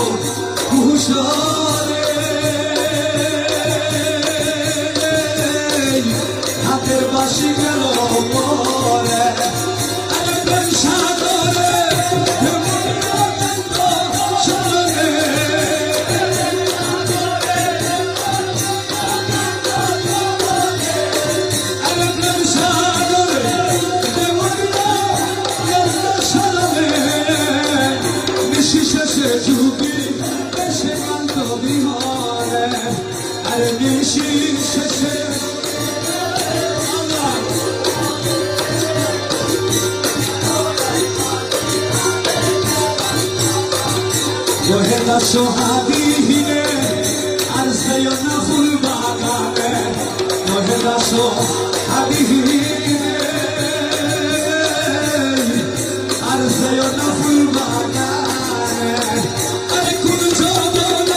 কুহুসরে হাতের বাঁশি গেল পরে আরে প্রেম সাগরে যুগি সে কান্ত বিহারে আরে নিশি শেষে দাসো হাদিহিনে আর যাইও না ফুল বাগানে নহে দাসো হাদিহিনে আর যাইও না ফুল বাগানে আরে কোন জগনা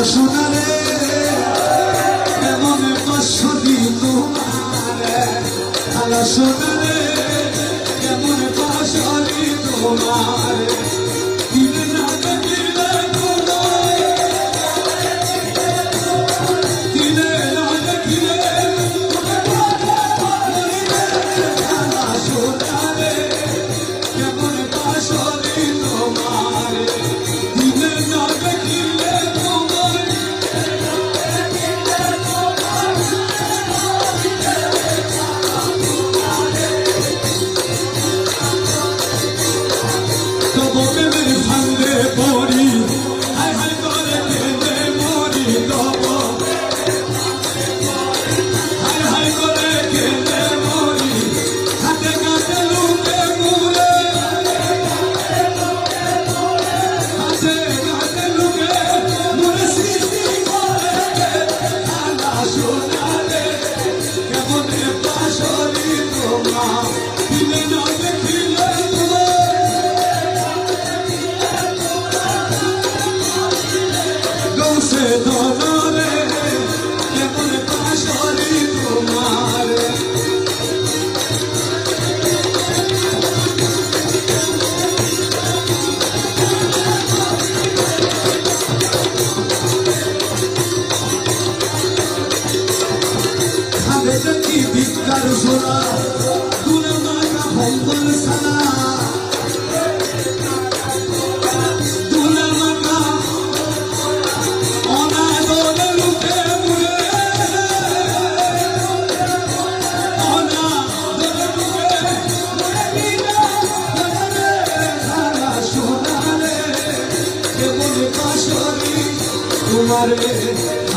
সোনারে কেমন পাশরি তোমারে আলা সোনারে কেমন পাশরি তোমারে দিলে না দেখিলে দিলে না দেখিলে আলা সোনারে কেমন পাশরি তোমারে দিলে না দেখিলে তোমারে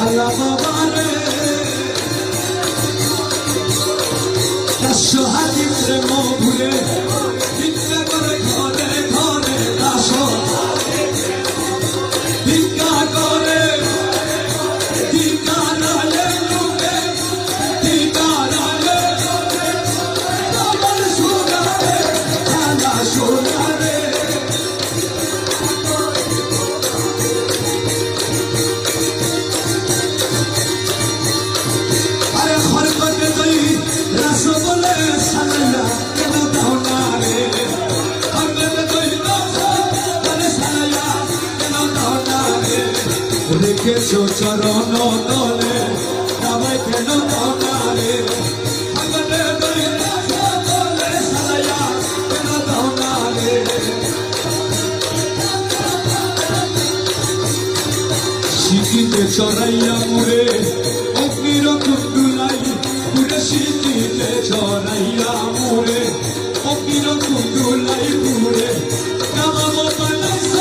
আল্লাহ বাবারে দাসো হাজি প্রেম ভুলে ভিক্ষা করে ঘরে ঘরে দাসো ভিক্ষা করে ভিক্ষারালে লোকে ভিক্ষারালে তোমার সোনারে আল্লাহ সোনারে রেখেছো চরণ তলে সবাই কেন দৌড়ারে আগলে দইলা তলে সালায়া কেন দৌড়ারে শীতিতে চড়াইয়া মুরে অগ্নির কুণ্ডুলাই পুরে শীতিতে চড়াইয়া মুরে অগ্নির কুণ্ডুলাই পুরে নামাবো বানাইছ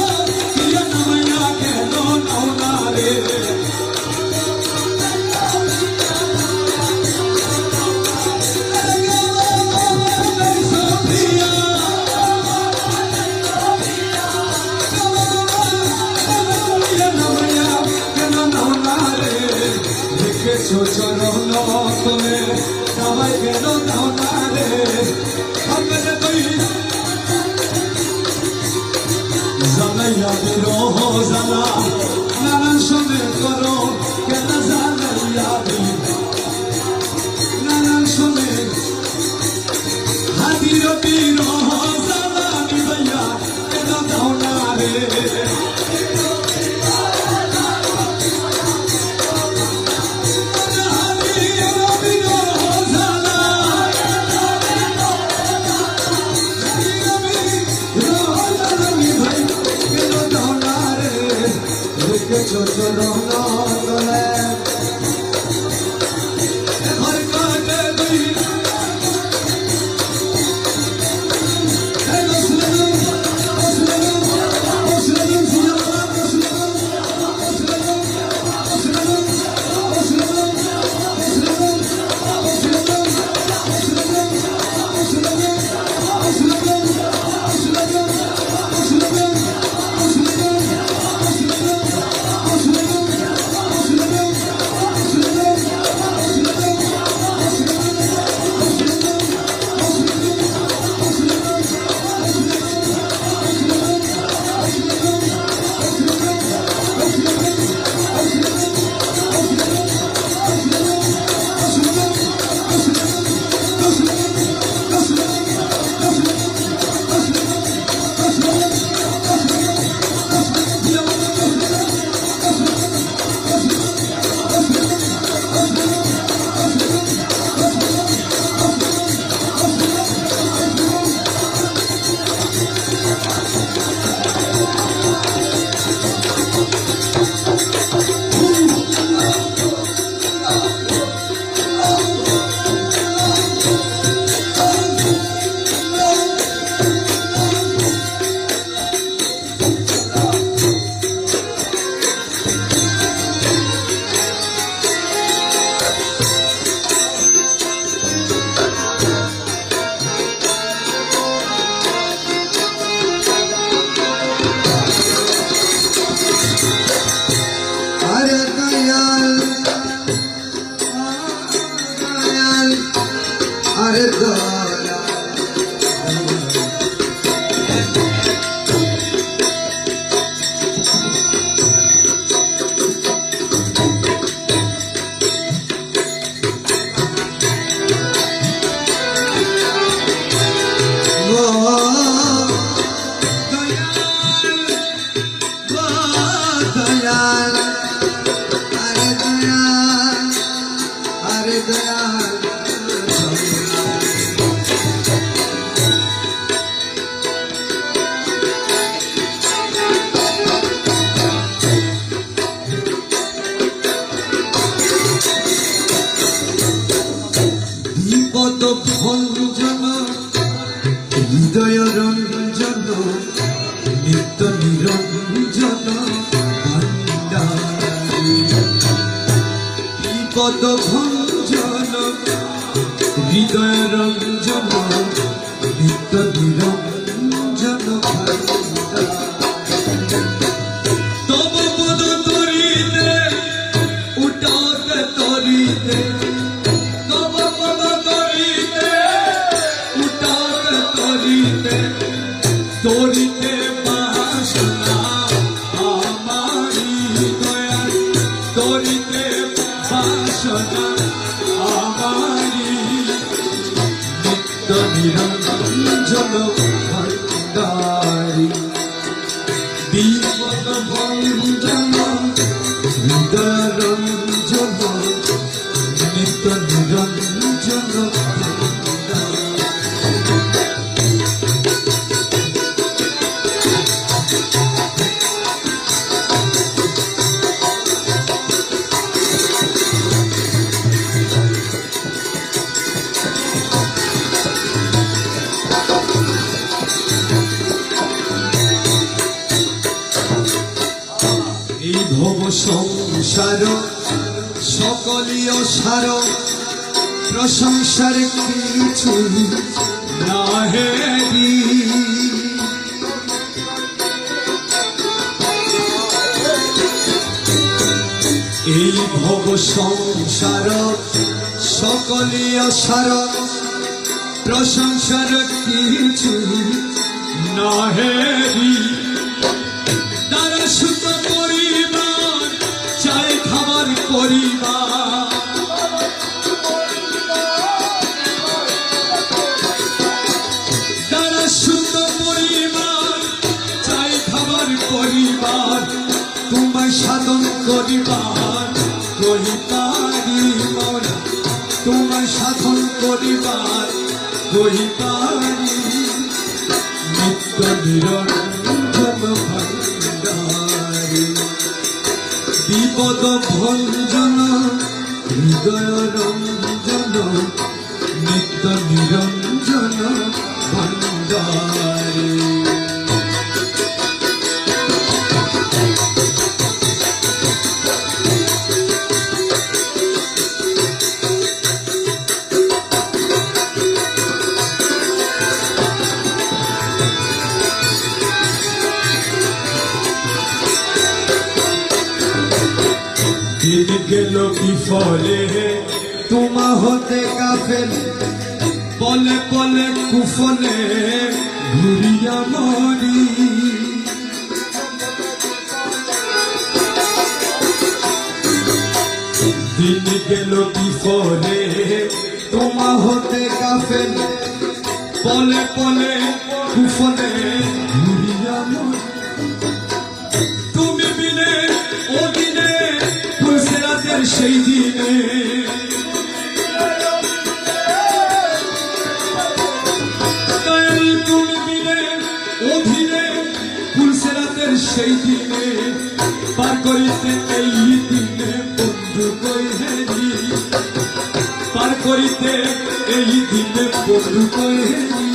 প্রিয়া নামাইয়া কেন নাও না রে চরণ তলে সবাই কেন দাও না রে আপনাকে তুই জানাইয়া বিরহ জ্বালা নানান সময় করো কেন জানাইয়া নানান সময় হাতির বিরহ জ্বালা নিবাইয়া কেন দাও না রে হৃদয় রঞ্জন নিত্য নিরঞ্জন বিপদ ভঞ্জন হৃদয় রঞ্জন নিত্য নিরঞ্জন তব পদ তরিতে উঠাতে তরিতে তব পদ তরিতে উঠাতে তরিতে তরিতে বাসনা আমারি দয়াল তরিতে বাসনা আমারি নিত্য নিরঞ্জন ভণ্ডারি বিপদ ভঞ্জন হৃদয় রঞ্জন নিত্য নিরঞ্জন ভব সংসার সকলই অসার প্রশংসার কিছু নাহেরি এই ভব সংসার সকলই অসার প্রশংসার কিছু নাহেরি তারা সুত পরিবার চাই খাবার পরিবার তারা সুত পরিবার চাই খাবার পরিবার তোমায় সাধন করিবার কহিপারি মোরা তোমায় সাধন করিবার কহিপারি নিত্য নিরঞ্জন ভাণ্ডারী বিপদ ভঞ্জন হৃদয় রঞ্জন নিত্য নিরঞ্জন ভাণ্ডারী দিন গেল বিফলে তোমা হতে কাফেল পলে পলে কুফলে ঘুরিয়া মরি দিন গেল বিফলে তোমা হতে কাফেল পলে পলে কুফলে ঘুরিয়া মরি তুমি বিনে ও দিনে ফুলসেরাতের সেই দিনে তুমি বিনে অধীনে ফুলসেরাতের সেই দিনে পার করিতে এই দিনে বন্ধু কই হেরি পার করিতে এই দিনে বন্ধু কই হেরি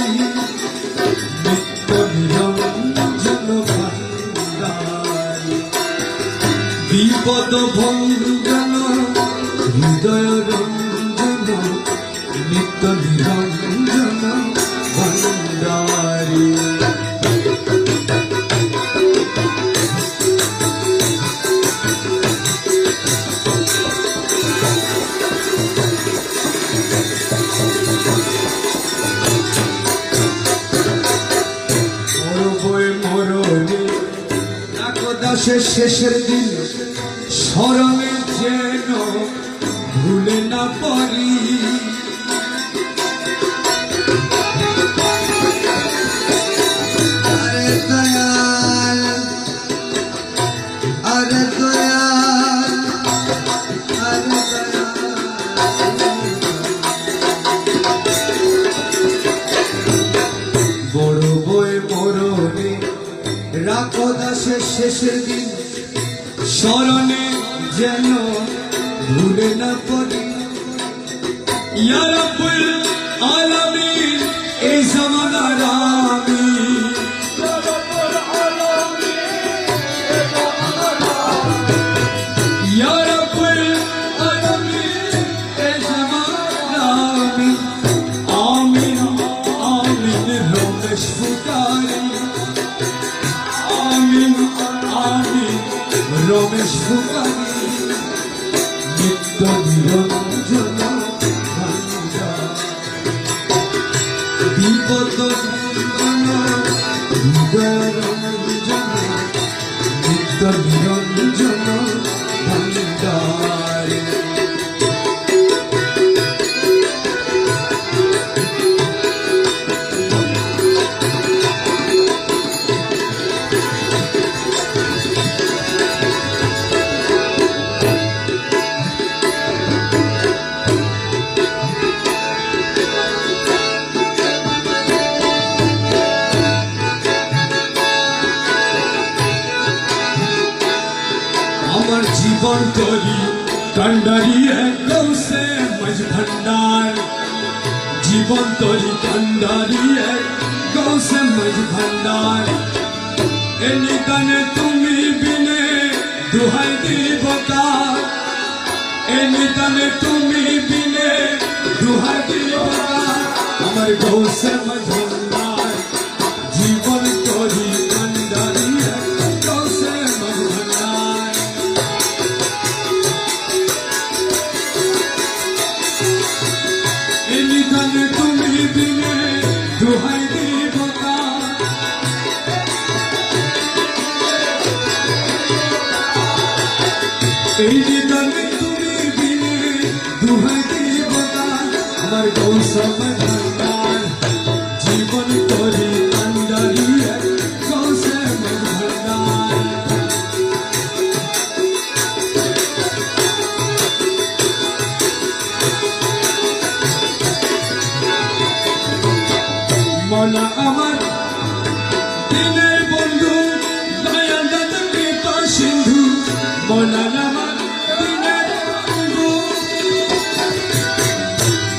নিত্য নিরঞ্জন ভাণ্ডারী বিপদ ভঞ্জন হৃদয় রঞ্জন নিত্য নিরঞ্জন ভাণ্ডারী মরণে দাসের শেষের দিন স্মরণে যেন ভুলে না পারি আরে দয়াল আরে দয়াল আরে বড় বই মরণে রাখো দাসের শেষের দিন স্মরণে যেন ভুলে না পড়ি ইয়া রাব্বুল আলামিন এই জামানার আমি ইয়া রাব্বুল আলামিন এই জামানার আমি আমিন আমিন রমেশ ফুকারি আমিন আমিন রমেশ ফুকারি নিত্য নিরঞ্জন বিপদ হৃদয় রঞ্জন নিত্য নিরঞ্জন ভাণ্ডারী আমার জীবন তরি কান্ডারি গৌসে মজ ভণ্ডার জীবন তরি কান্ডারি গৌসে মজ ভণ্ডার এ নিদানে তুমি বিনে দুহাই দিব কার এই নিদানে তুমি বিনে দুহাই দিব কার আমার গৌসে মজভান্ডার জীবন করি কান্ডারি গৌসে মজভান্ডার এই নিদানে তুমি বিনে দুহাই দিব কার এই নিদানে তুমি বিনে দুহাই দিব কার আমার গৌসে মজভান্ডার জীবন করি কান্ডারি গৌসে মজভান্ডার মনা আমার দিনের বন্ধু দয়াল দাতা কৃপা সিন্ধু মনা আমার দিনের বন্ধু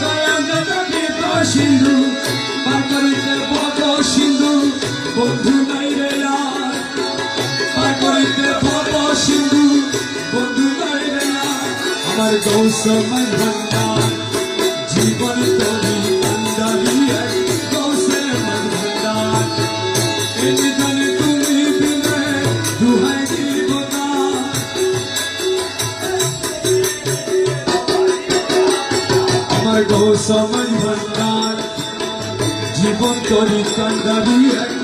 দয়াল দাতা কৃপা সিন্ধু পার করিতে ভব সিন্ধু বন্ধু নাই রে আর পার করিতে ভব সিন্ধু বন্ধু নাই রে আর আমার গৌসে মজভান্ডার জীবন করি কান্ডারি গৌসে মজভান্ডার এই নিদানে তুমি বিনে দুহাই দিব কার আমার গৌসে মজভান্ডার জীবন করি কান্ডারি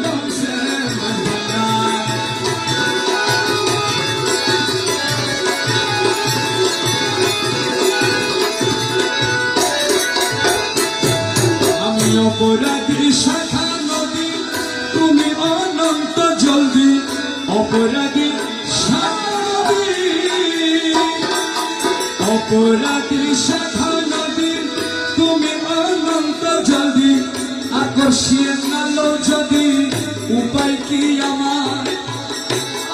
গৌসে মজভান্ডার আমি অপরাধী শাখা নদী তুমি অনন্ত জলদি অপরাধী শাখা নদী অপরাধী শাখা নদী তুমি অনন্ত জলদি আকর্ষিয়ে নালো যদি উপায় কি আমার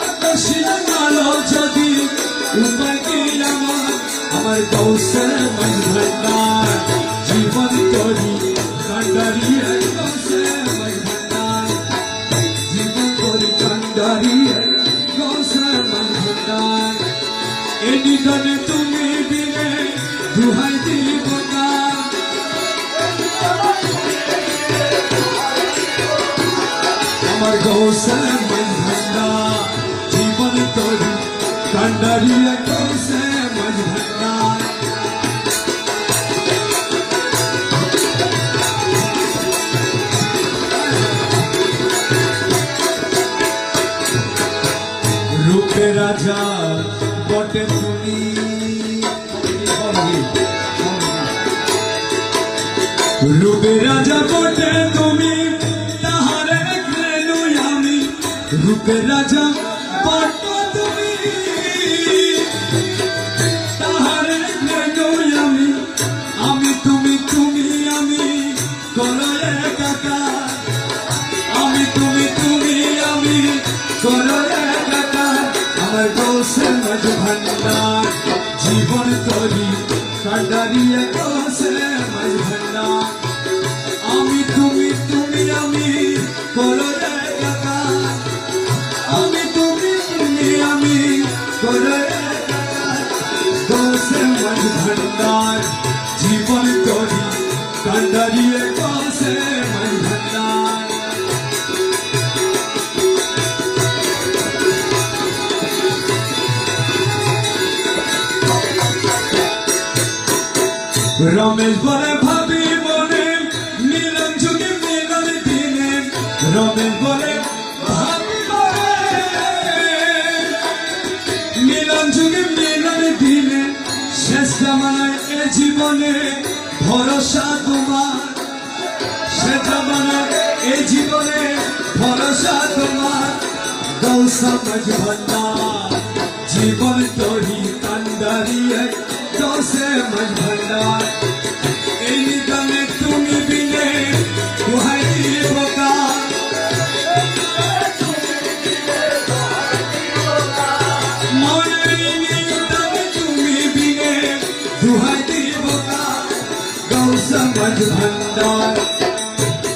আকর্ষিয়ে নালো যদি উপায় কি আমার গৌসে মজভান্ডার জীবন করি কান্ডারি গৌসে মজভান্ডার জীবন করি কান্ডারি গৌসে মজভান্ডার এই নিদানে তুমি বিনে দুহাই দিব কার আমার গৌসে মজভান্ডার জীবন করি কান্ডারি গৌসে মজভান্ডার রূপে রাজা বটে তুমি রূপে রাজা বটে তুমি তাহারে দেখলেনু আমি রূপে রাজা বটে তুমি তাহারে দেখলেনু আমি তুমি তুমি আমি করো একাকার আমি তুমি তুমি আমি করো একাকার আমার গৌসে মজভান্ডার জীবন করি কান্ডারি গৌসে মজভান্ডার আমি তুমি তুমি আমি করো একাকার আমি তুমি তুমি আমি করো একাকার গৌসে মজভান্ডার জীবন করি কান্ডারি গৌসে মজভান্ডার রমেশ বলে ভাবি মনে মিলন যুগে মিলন দিনে রমেশ বলে ভাবি মনে মিলন যুগে মিলন দিনে শেষ জামানায় এ জীবনে ভরসা তোমার শেষ জামানায় এ জীবনে ভরসা তোমার গৌসে মজভান্ডার জীবন করি কান্ডারি গৌসে মজভান্ডার এই নিদানে তুমি বিনে দুহাই দিব কার মনের নিদানে তুমি বিনে দুহাই দিব কার গৌসে মজভান্ডার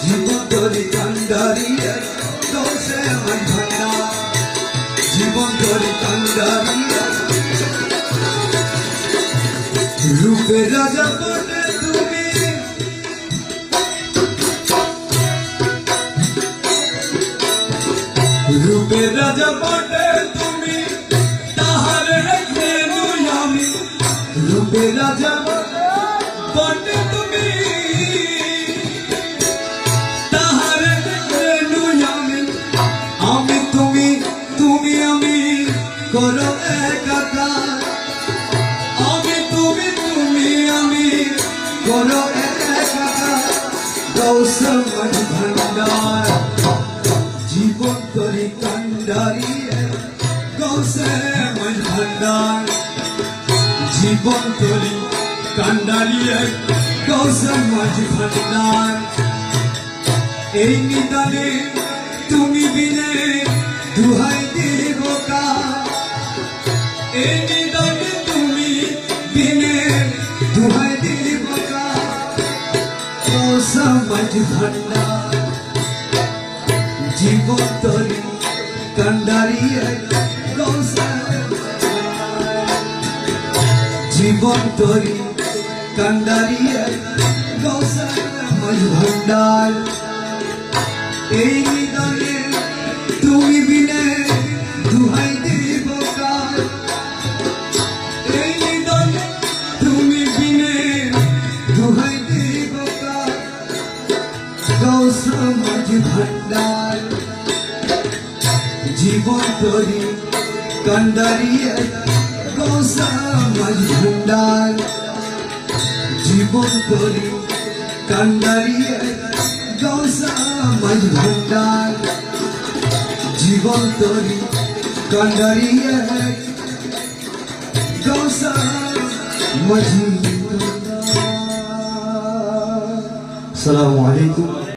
জীবন করি কান্ডারি গৌসে মজভান্ডার জীবন তরি কান্ডারি রূপে রাজা বনে তুমি রূপে রাজা বনে তুমি তাহারে খেলু আমি রূপে রাজা বনে তুমি তাহারে খেলু আমি আমি তুমি তুমি আমি করো একাকার আমি তুমি তুমি আমি করো একাকার গৌসমান ভান্ডার জীবন তরি কান্ডারি গৌসমান ভান্ডার জীবন তরি কান্ডারি গৌসমান ভান্ডার এই নিদানে তুমি বিনে দুহাই দিব কার এই নিদানে তুমি বিনে দুহাই দিব কার গৌসমান ভান্ডার জীবন তরি কান্ডারি জীবন তরি কান্ডারি গৌসমান ভান্ডার এই নিদানে তুমি বিনে দুহাই দিব কার এই নিদানে তুমি বিনে দুহাই দিব কার গৌসমান ভান্ডার জীবন তরি কান্ডারি গৌসমান ভান্ডার জীবন তরি কান্ডারি গৌসমান ভান্ডার জীবন তরি কান্ডারি গৌসমান ভান্ডার। আসসালামু আলাইকুম।